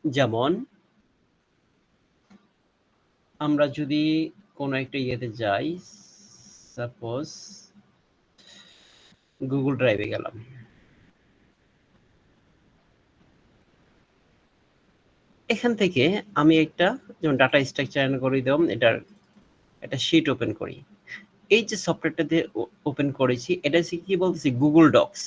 যেমন আমরা যদি কোনো একটা ইয়েতে যাই, সাপোজ গুগল ড্রাইভে গেলাম। এখান থেকে আমি একটা যেমন ডাটা স্ট্রাকচার অ্যালগরিদম এটার একটা শীট ওপেন করি। এই যে সফটওয়্যারটা দিয়ে ওপেন করেছি এটা হচ্ছে কি বলতেছি গুগল ডক্স।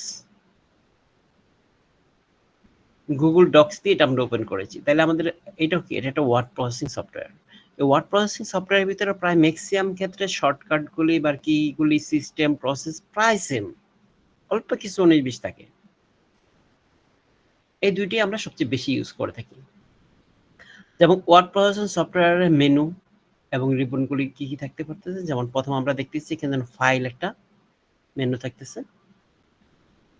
গুগল ডক্স দিয়ে এটা আমরা ওপেন করেছি। তাহলে আমাদের এটাও কি? এটা একটা ওয়ার্ড প্রসেসিং সফটওয়্যার। এই ওয়ার্ড প্রসেসিং সফটওয়্যারের ভিতরে প্রায় ম্যাক্সিমাম ক্ষেত্রে শর্টকাটগুলি বা কিগুলি সিস্টেম প্রসেস প্রায় সেম। অল্প কিছু 19-20 থাকে। এই দুইটি আমরা সবচেয়ে বেশি ইউজ করে থাকি। যেমন ওয়ার্ড প্রসেসিং সফটওয়্যারের মেনু এবং রিবনগুলি কি কি থাকতে পারতেছে, যেমন প্রথম আমরা দেখতেছি এখানে ফাইল একটা মেনু থাকতেছে।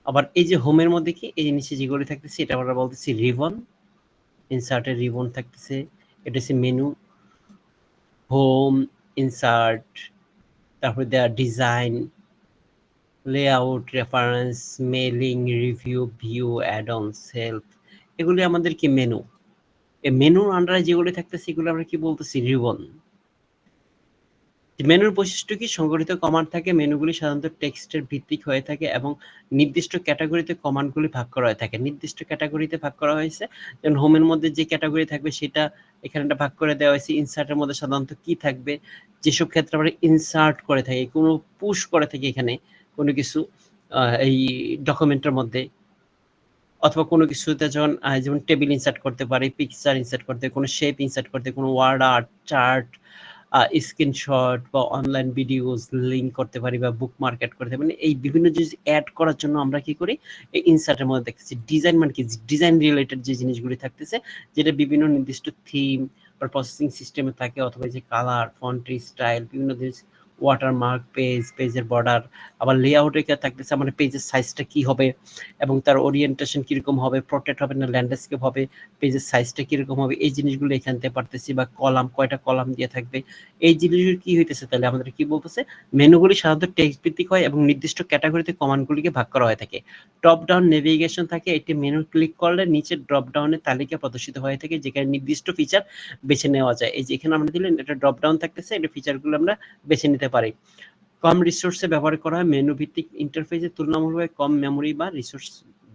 আবার এই যে হোমের মধ্যে কি এই নিচে যেগুলি থাকতেছে এটা আমরা বলতেছি রিবন। ইনসার্টের রিবন থাকতেছে, এটা হচ্ছে মেনু। হোম, ইনসার্ট, তারপরে দেওয়া design, layout, reference, mailing, review, view, add on, self, এগুলি আমাদের কি মেনু। এই মেনুর আন্ডারে যেগুলি থাকতেছে এগুলো আমরা কি বলতেছি রিবন। মেনুর বৈশিষ্ট্য কি? সংগঠিত কমান্ড থাকে। মেনুগুলি সাধারণত টেক্সটের ভিত্তিক হয়ে থাকে এবং নির্দিষ্ট ক্যাটাগরিতে কমান্ডগুলি ভাগ করা হয়ে থাকে। নির্দিষ্ট ক্যাটাগরিতে ভাগ করা হয়েছে, যেমন হোমের মধ্যে যে ক্যাটাগরি থাকবে সেটা এখানে ভাগ করে দেওয়া হয়েছে। ইনসার্টের মধ্যে সাধারণত কি থাকবে, যেসব ক্ষেত্রে আমরা ইনসার্ট করে থাকি, কোনো পুশ করে থাকি এখানে কোনো কিছু এই ডকুমেন্টের মধ্যে, অথবা কোনো কিছুতে যেমন টেবিল ইনসার্ট করতে পারি, পিকচার ইনসার্ট করতে, কোনো শেপ ইনসার্ট করতে, কোনো ওয়ার্ড আর্ট, চার্ট, স্ক্রিনশট বা অনলাইন ভিডিওস লিঙ্ক করতে পারি বা বুক মার্কেট করতে পারি। এই বিভিন্ন জিনিস অ্যাড করার জন্য আমরা কি করি, এই ইনসার্টের মধ্যে দেখতেছি। ডিজাইন মানে কি? ডিজাইন রিলেটেড যে জিনিসগুলি থাকতেছে, যেটা বিভিন্ন নির্দিষ্ট থিম বা প্রসেসিং সিস্টেমে থাকে, অথবা যে কালার, ফন্ট স্টাইল, বিভিন্ন জিনিস, ওয়াটারমার্ক, পেজের বর্ডার, আবার লেআউটে থাকতেছে মানে পেজের সাইজটা কি হবে এবং তার ওরিয়েন্টেশন কিরকম হবে, পোর্ট্রেট হবে না ল্যান্ডস্কেপ হবে, পেজের সাইজটা কিরকম হবে, এই জিনিসগুলো এখান থেকে পারতেছি। বা কলাম, কয়টা কলাম দিয়ে থাকবে, এই জিনিসগুলো কি হইতেছে, তাহলে আমাদের কি বলতেছে, মেনুগুলি সাধারণত টেক্সট ভিত্তিক হয় এবং নির্দিষ্ট ক্যাটাগরিতে কমান্ডগুলিকে ভাগ করা হয়ে থাকে। টপ ডাউন নেভিগেশন থাকে, এটি মেনু ক্লিক করলে নিচে ড্রপ ডাউনের তালিকা প্রদর্শিত হয়ে থাকে, যেখানে নির্দিষ্ট ফিচার বেছে নেওয়া যায়। এই যে এখানে আমরা দিলেন এটা ড্রপ ডাউন থাকতেছে, এটা ফিচারগুলো আমরা বেছে নিতে পারি। কম রিসোর্সে ব্যবহার করা হয়, মেনু ভিত্তিক ইন্টারফেসে তুলনামূলকভাবে কম মেমোরি বা রিসোর্স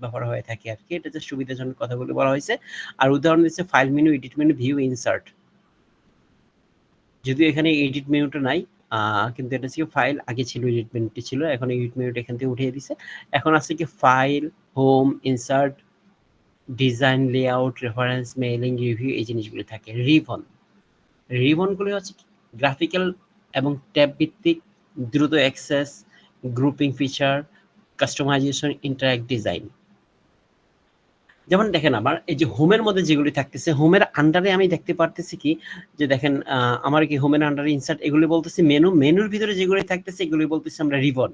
ব্যবহার হয়ে থাকে আর কি। এটা যে সুবিধাজনক কথাগুলো বলা হয়েছে। আর উদাহরণ দিচ্ছে file menu, edit menu, view, insert. যদিও এখানে এডিট মেনুটা নাই, কিন্তু এটা হচ্ছে ফাইল, আগে ছিল এডিট মেনুটি ছিল, এখন এডিট মেনুটা এখান থেকে উঠিয়ে দিছে। এখন আছে কি file, home, insert, design, layout, reference, mailing, review, এই জিনিসগুলো থাকে। রিবন, রিবনগুলি হচ্ছে গ্রাফিক্যাল এবং ট্যাব ভিত্তিক, দ্রুত access, grouping feature, customisation, interact design. যেমন দেখেন আমার এই যে হোমের মধ্যে যেগুলি থাকতেছে, হোমের আন্ডারে আমি দেখতে পারতেছি কি যে দেখেন আমার কি হোমের আন্ডারে ইনসার্ট, এগুলি বলতেছি মেনু। মেনুর ভিতরে যেগুলি থাকতেছে এগুলি বলতেছি আমরা রিবন।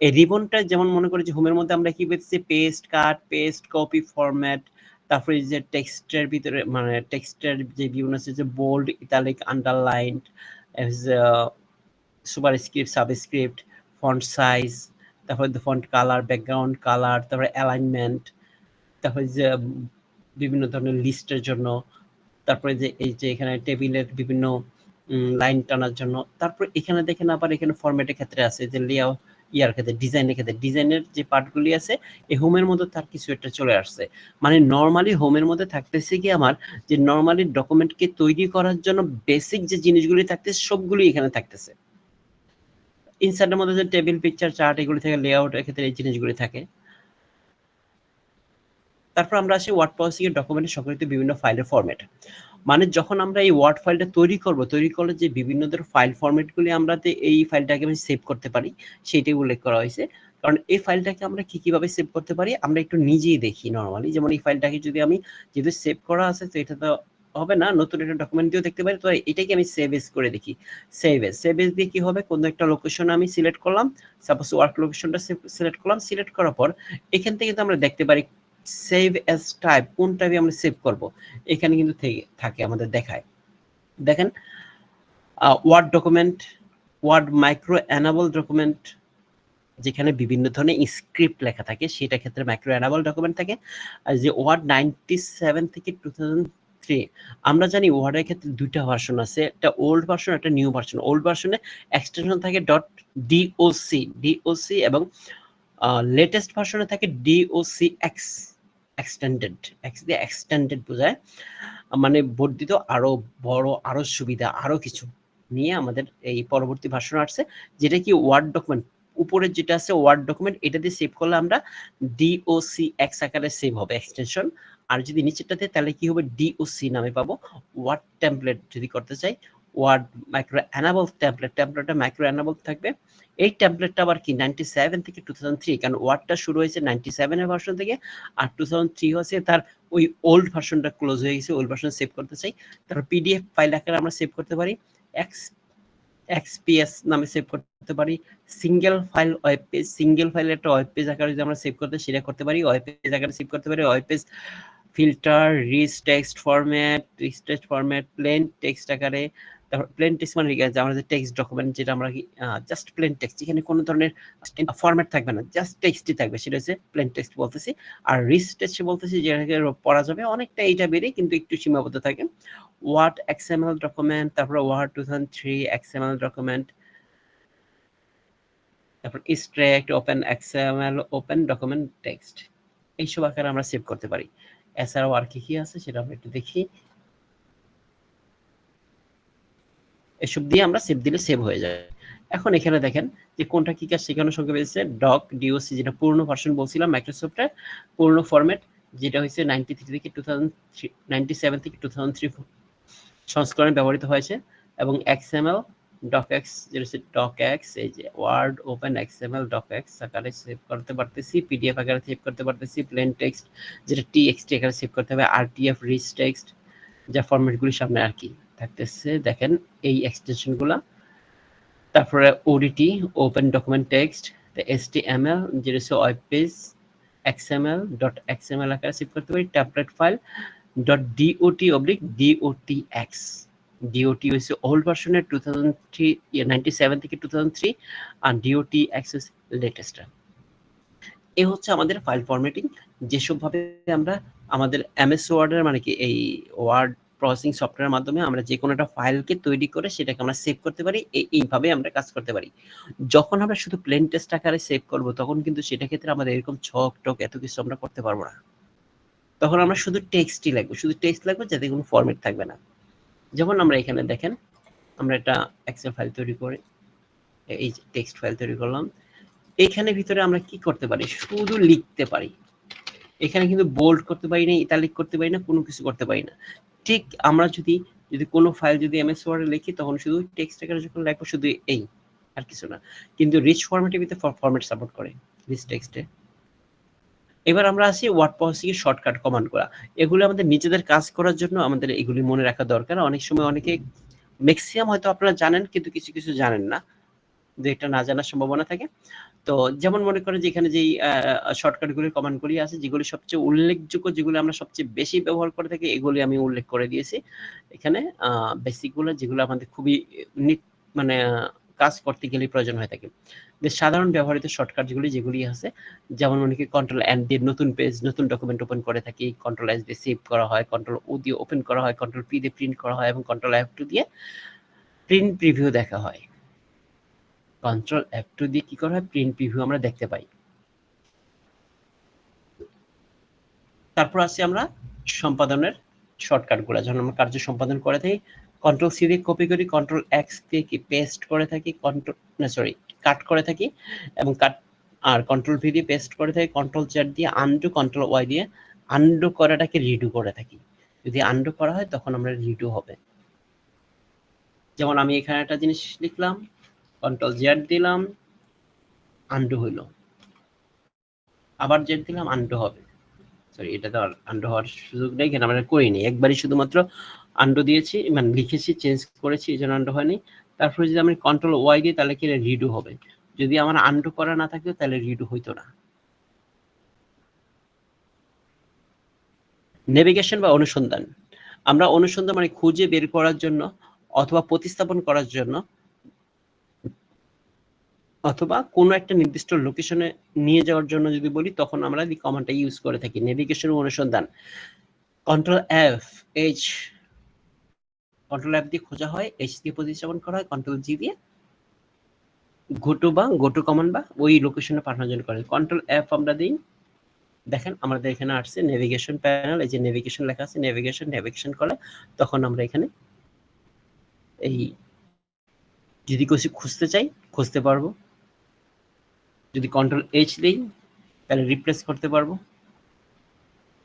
এই রিবনটা যেমন মনে করি যে হোমের মধ্যে আমরা কি বলতেছি পেস্ট, কাট, পেস্ট, কপি, ফরম্যাট, তারপরে যে টেক্সটের ভিতরে মানে টেক্সটের যে বিভিন্ন আছে যে bold, italic, underline, superscript, subscript, font size, তারপরে ফন্ট কালার, ব্যাকগ্রাউন্ড কালার, তারপরে অ্যালাইনমেন্ট, তারপরে যে বিভিন্ন ধরনের লিস্টের জন্য, তারপরে যে এই যে এখানে টেবিলের বিভিন্ন লাইন টানার জন্য, তারপরে এখানে দেখেন আবার এখানে ফরম্যাটের ক্ষেত্রে আছে যে লেআউট, ইয়ার ক্ষেত্রে ডিজাইনের ক্ষেত্রে, ডিজাইনের যে পার্টগুলি আছে এই হোমের মধ্যে তার কিছু একটা চলে আসছে। মানে নর্মালি হোমের মধ্যে থাকতেছে কি আমার যে নর্মালি ডকুমেন্টকে তৈরি করার জন্য বেসিক যে জিনিসগুলি থাকতেছে সবগুলি এখানে থাকতেছে। ইনসার্টের মধ্যে যে টেবিল, পিকচার, চার্ট এগুলি থাকে, লেআউটের ক্ষেত্রে এই জিনিসগুলি থাকে। তারপর আমরা আসি ওয়ার্ড প্রসেসিং এর ডকুমেন্টে সংগঠিত বিভিন্ন ফাইলের ফরম্যাট। মানে যখন আমরা এই ওয়ার্ড ফাইলটা তৈরি করব, তৈরি করলে যে বিভিন্ন ধরনের ফাইল ফরম্যাটগুলি আমরা এই ফাইলটাকে আমি সেভ করতে পারি সেটাই উল্লেখ করা হয়েছে। কারণ এই ফাইলটাকে আমরা কিভাবে সেভ করতে পারি আমরা একটু নিজেই দেখি নরমালি। যেমন এই ফাইলটাকে যদি আমি যেহেতু সেভ করা আছে তো এটা তো হবে না, নতুন একটা ডকুমেন্ট দিয়েও দেখতে পারি। তো এটাকে আমি সেভ এজ করে দেখি। সেভ এজ দিয়ে কি হবে, কোন একটা লোকেশন আমি সিলেক্ট করলাম, সাপোজ ওয়ার্ক লোকেশনটা সিলেক্ট করলাম। সিলেক্ট করার পর এখান থেকে কিন্তু আমরা দেখতে পারি সেভ এজ টাইপ, কোন টাইপে আমরা সেভ করব এখানে কিন্তু থাকে আমাদের দেখায়। দেখেন word document, word micro enable document, যেখানে বিভিন্ন ধরনের স্ক্রিপ্ট লেখা থাকে সেটা ক্ষেত্রে ম্যাক্রো অ্যানাবল ডকুমেন্ট থাকে। আর যে ওয়ার্ড 97 থেকে 2003 আমরা জানি ওয়ার্ডের ক্ষেত্রে দুইটা ভার্সন আছে, একটা ওল্ড ভার্সন একটা নিউ ভার্সন। ওল্ড ভার্সনে এক্সটেনশন থাকে .doc এবং লেটেস্ট ভার্সনে থাকে docx এক্সটেন্ডেড, এক্স দিয়ে এক্সটেন্ডেড বোঝায়, মানে বর্ধিত, আরো বড়, আরো সুবিধা, আরো কিছু নিয়ে আমাদের এই পরবর্তী ভার্সন আসছে, যেটা কি ওয়ার্ড ডকুমেন্ট। উপরে যেটা আছে ওয়ার্ড ডকুমেন্ট, এটা দিয়ে সেভ করলে আমরা docx আকারে সেভ হবে এক্সটেনশন। আর যদি নিচেরটাতে তাহলে কি হবে doc নামে পাবো। ওয়ার্ড টেমপ্লেট যদি করতে চাই, ওয়ার্ড মাইক্রো অ্যানাবল টেমপ্লেটটা মাইক্রো অ্যানাবল থাকবে। এই টেমপ্লেটটা আবার কি 97 থেকে 2003, কারণ ওয়ার্ডটা শুরু হয়েছে 97 এর ভার্সন থেকে, আর 2003 হচ্ছে তার ওই ওল্ড ভার্সনটা ক্লোজ হয়ে গেছে, ওল্ড ভার্সন সেভ করতে চাই, তারপর পিডিএফ ফাইল আকারে আমরা সেভ করতে পারি, XPS নামে সেভ করতে পারি, single file web page, single file একটা ওয়েব পেজ আকারে যদি আমরা সেভ করতে সেটা করতে পারি, ওয়েব পেজ আকারে সেভ করতে পারি, web page filter, rich text format, plain text আকারে। তারপর প্লেন টেক্সট মানে আমাদের টেক্সট ডকুমেন্ট, যেটা আমরা জাস্ট প্লেন টেক্সট, যেখানে কোনো ধরনের ফরম্যাট থাকবে না, জাস্ট টেক্সটই থাকবে, সেটা হচ্ছে প্লেন টেক্সট বলতেছি। আর রিচ টেক্সট বলতেছি যেটাকে পড়া যাবে অনেকটা, এইটা বেরিয়ে কিন্তু একটু সীমাবদ্ধ থাকে। ওয়ার্ড XML ডকুমেন্ট, তারপর ওয়ার্ড 2003 XML ডকুমেন্ট, তারপর extract open XML open document text, এইসব আকারে আমরা সেভ করতে পারি। এছাড়াও আর কি কি আছে সেটা আমরা একটু দেখি। এসব দিয়ে আমরা সেভ দিলে সেভ হয়ে যায়। এখন এখানে দেখেন যে কোনটা কি কাজ শেখানো সংখ্যা পেয়েছে, doc যেটা পুরনো ভার্সন বলছিলাম মাইক্রোসফটের পুরনো ফরম্যাট, যেটা হয়েছে 93 থেকে 2003 97 থেকে 2003 সংস্করণে ব্যবহৃত হয়েছে, এবং XML docx, যেটা হচ্ছে docx, এই যে ওয়ার্ড ওপেন XML docx আকারে সেভ করতে পারতেছি, পিডিএফ আকারে সেভ করতে পারতেছি, প্লেন টেক্সট যেটা txt আকারে সেভ করতে হবে, rtf রিচ টেক্সট, যা ফরম্যাটগুলি সামনে আর কি থাকতেছে দেখেন এই এক্সটেনশনগুলা। তারপরে ODT open document text, HTML যেটা হচ্ছে ওয়েব পেজ, XML আকারে সেভ করতে পারি, টেমপ্লেট ফাইল .dot/docx, dot হচ্ছে ওল্ড ভার্সনের 97 থেকে 2003, আর docx লেটেস্ট। এ হচ্ছে আমাদের ফাইল ফরম্যাটিং, যেসব ভাবে আমরা আমাদের MS ওয়ার্ডের মানে কি এই ওয়ার্ড প্রসেসিং সফটওয়্যারের মাধ্যমে আমরা যে কোনো একটা ফাইলকে তৈরি করে সেটাকে আমরা সেভ করতে পারি, এইভাবে আমরা কাজ করতে পারি। যখন আমরা শুধু প্লেন টেক্সট আকারে সেভ করব তখন কিন্তু সেটা ক্ষেত্রে আমাদের এরকম ছক টক এত কিছু আমরা করতে পারবো না। তখন আমরা শুধু টেক্সটই লাগবে, শুধু টেক্সট লাগবে, যাতে কোনো ফরম্যাট থাকবে না। যেমন আমরা এখানে দেখেন আমরা একটা এক্সেল ফাইল তৈরি করে এই টেক্সট ফাইল তৈরি করলাম, এখানে ভিতরে আমরা কি করতে পারি, শুধু লিখতে পারি। এখানে কিন্তু বোল্ড করতে পারি না, ইটালিক করতে পারি না, কোনো কিছু করতে পারি না। ঠিক আমরা যদি কোনো ফাইল যদি MS ওয়ার্ডে লিখি তখন শুধু টেক্সট আকারে যখন লিখবো শুধু এই, আর কিছু না। কিন্তু রিচ ফরম্যাটের ভিতরে ফরম্যাট সাপোর্ট করে রিচ টেক্সটে। এবার আমরা আসি ওয়ার্ড প্রসেসিং এর শর্টকাট কমান্ড করা। এগুলো আমাদের নিজেদের কাজ করার জন্য আমাদের এগুলি মনে রাখা দরকার। অনেক সময় অনেকে ম্যাক্সিমাম হয়তো আপনারা জানেন কিন্তু কিছু কিছু জানেন না, যে এটা না জানার সম্ভাবনা থাকে। তো যেমন মনে করেন যে এখানে যেই শর্টকাটগুলির কমান্ডগুলি আছে, যেগুলি সবচেয়ে উল্লেখযোগ্য, যেগুলো আমরা সবচেয়ে বেশি ব্যবহার করে থাকি, এগুলি আমি উল্লেখ করে দিয়েছি এখানে। বেসিকগুলো যেগুলো আমাদের খুবই মানে কাজ করতে গেলে প্রয়োজন হয়ে থাকে। বেশ সাধারণ ব্যবহৃত শর্টকাট যেগুলি আছে, যেমন মনে করি কন্ট্রোল এন দিয়ে নতুন পেজ, নতুন ডকুমেন্ট ওপেন করে থাকি, কন্ট্রোল এস দিয়ে সেভ করা হয়, কন্ট্রোল ও দিয়ে ওপেন করা হয়, কন্ট্রোল পি দিয়ে প্রিন্ট করা হয়, এবং কন্ট্রোল F2 দিয়ে প্রিন্ট প্রিভিউ দেখা হয়। কন্ট্রোল F2 দিয়ে কি করা হয়, প্রিন্ট প্রিভিউ আমরা দেখতে পাই। তারপর আসছি আমরা সম্পাদনের শর্টকাটগুলো, যখন আমরা কার্য সম্পাদন করে থাকি, কন্ট্রোল সি দিয়ে কপি করি, কন্ট্রোল এক্স দিয়ে কি পেস্ট করে থাকি, কাট করে থাকি, এবং আর কন্ট্রোল ভি দিয়ে পেস্ট করে থাকি, কন্ট্রোল জেড দিয়ে আনডু, কন্ট্রোল ওয়াই দিয়ে আনডু করাটাকে রিডু করে থাকি। যদি আনডু করা হয় তখন আমরা রিডু হবে। যেমন আমি এখানে একটা জিনিস লিখলাম, কন্ট্রোল জেড দিলাম, আনডু হইল, আবার জেড দিলাম, আনডু হবে। সরি, এটা তো আন্ডু হওয়ার সুযোগ নেই, কেন আমরা করিনি, একবারই শুধুমাত্র আন্ডু দিয়েছি, মানে লিখেছি, চেঞ্জ করেছি, এই জন্য আন্ডু হয়নি। তারপরে যদি আমি কন্ট্রোল ওয়াই দিই তাহলে কি রিডু হবে। যদি আমার আন্ডু করা না থাকতো তাহলে রিডু হইতো না। নেভিগেশন বা অনুসন্ধান, আমরা অনুসন্ধান মানে খুঁজে বের করার জন্য অথবা প্রতিস্থাপন করার জন্য অথবা কোনো একটা নির্দিষ্ট লোকেশনে নিয়ে যাওয়ার জন্য যদি বলি তখন আমরা এই কমান্ডটা ইউজ করে থাকি। নেভিগেশন অনুসন্ধান control F H, control F দিয়ে খোঁজা হয়, এইচ দিয়ে প্রতিস্থাপন করা হয়, কন্ট্রোল জি দিয়ে গোটু কমান্ড বা ওই লোকেশনে পাঠানোর জন্য করে। কন্ট্রোল এফ আমরা দিই, দেখেন আমাদের এখানে আসছে নেভিগেশন প্যানেল, এই যে নেভিগেশন লেখা আছে, নেভিগেশন করে তখন আমরা এখানে এই যদি কিছু খুঁজতে চাই খুঁজতে পারবো। যদি কন্ট্রোল এইচ দিই তাহলে রিপ্লেস করতে পারবো।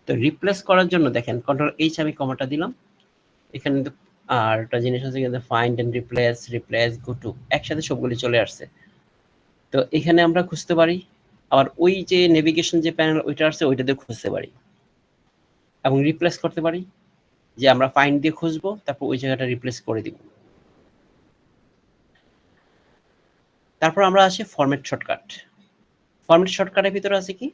তো রিপ্লেস করার জন্য দেখেন কন্ট্রোল এইচ আমি কমাটা দিলাম, এখানে আর একটা জিনিস আছে কিন্তু find and replace go to একসাথে সবগুলি চলে আসছে। তো এখানে আমরা খুঁজতে পারি, আবার ওই যে নেভিগেশন যে প্যানেল ওইটা আছে ওইটাতে খুঁজতে পারি এবং রিপ্লেস করতে পারি, যে আমরা ফাইন্ড দিয়ে খুঁজবো তারপর ওই জায়গাটা রিপ্লেস করে দিব। তারপর আমরা আসি ফরম্যাট শর্টকাট। ফরম্যাট শর্টকাটের ভিতরে আছে কি,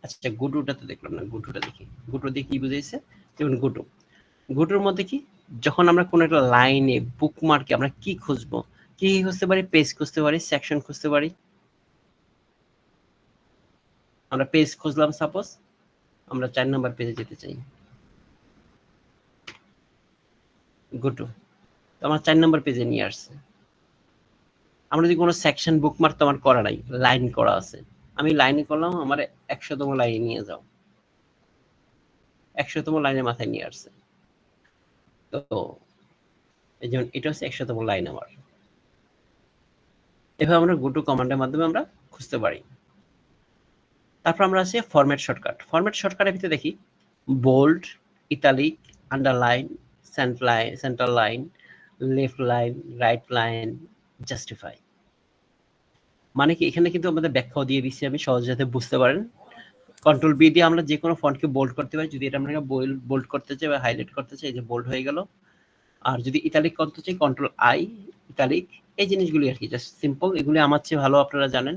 আচ্ছা গুটুটা তো দেখলাম না, গুটুটা দেখি, গুটু দিয়ে কি বুঝাইছে, যেমন গুটুর মধ্যে কি, যখন আমরা কোনো একটা লাইনে বুকমার্কে আমরা কি খুঁজবো, কি খুঁজতে পারি, পেজ খুঁজতে পারি, সেকশন খুঁজতে পারি। আমরা পেজ খুঁজলাম, সাপোজ আমরা 4 নম্বর পেজে যেতে চাই, গুটু তো আমার 4 নম্বর পেজে নিয়ে আসছে। আমরা যদি কোনো সেকশন বুকমার্ক তো আমার করা নাই, লাইন করা আছে, আমি লাইনে করলাম, আমার 100তম লাইনে নিয়ে যাও, 100তম লাইনের মাথায় নিয়ে আসছে। তো এই যেমন এটা হচ্ছে 100তম লাইন আমার। এভাবে আমরা গো টু কমান্ডের মাধ্যমে আমরা খুঁজতে পারি। তারপর আমরা আসি ফরম্যাট শর্টকাট। ফরম্যাট শর্টকাটের ভিতরে দেখি bold, italic, underline, centre line, left line, right line, justify. মানে কি, এখানে কিন্তু আমাদের ব্যাখ্যাও দিয়ে দিচ্ছি আমি, সহজে যাতে বুঝতে পারেন। কন্ট্রোল বি দিয়ে আমরা যে কোনো ফন্টকে বোল্ড করতে পারি, যদি এটা আমরা বোল্ড করতে চাই বা হাইলাইট করতে চাই, যে বোল্ড হয়ে গেল। আর যদি ইটালিক করতে চাই কন্ট্রোল আই, ইটালিক। এই জিনিসগুলি আর কি, জাস্ট সিম্পল, এগুলি আমার চেয়ে ভালো আপনারা জানেন।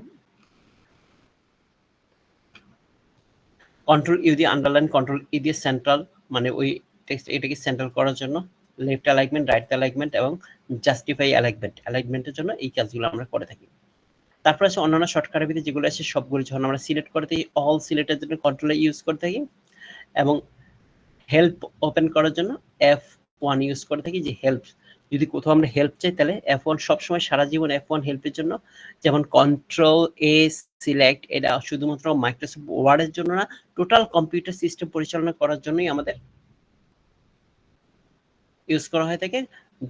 কন্ট্রোল ইউ দিয়ে আন্ডারলাইন, কন্ট্রোল ই দিয়ে সেন্ট্রাল, মানে ওই টেক্সট এটাকে সেন্ট্রাল করার জন্য, লেফট অ্যালাইনমেন্ট, রাইট অ্যালাইনমেন্ট এবং জাস্টিফাই অ্যালাইনমেন্টের জন্য এই কাজগুলো আমরা করে থাকি। তারপর আছে অন্যান্য শর্টকাটের ভিতরে যেগুলো আছে সবগুলো যখন আমরা সিলেক্ট করে থাকি, অল সিলেক্টের জন্য কন্ট্রোল ইউজ করে থাকি, এবং হেল্প ওপেন করার জন্য F1 ইউজ করে থাকি, যে হেল্প যদি কোথাও আমরা হেল্প চাই তাহলে F1 সবসময় সারা জীবন F1 হেল্পের জন্য। যেমন কন্ট্রোল এ সিলেক্ট, এটা শুধুমাত্র মাইক্রোসফট ওয়ার্ডের জন্য না, টোটাল কম্পিউটার সিস্টেম পরিচালনা করার জন্যই আমাদের ইউজ করা হয়ে থাকে।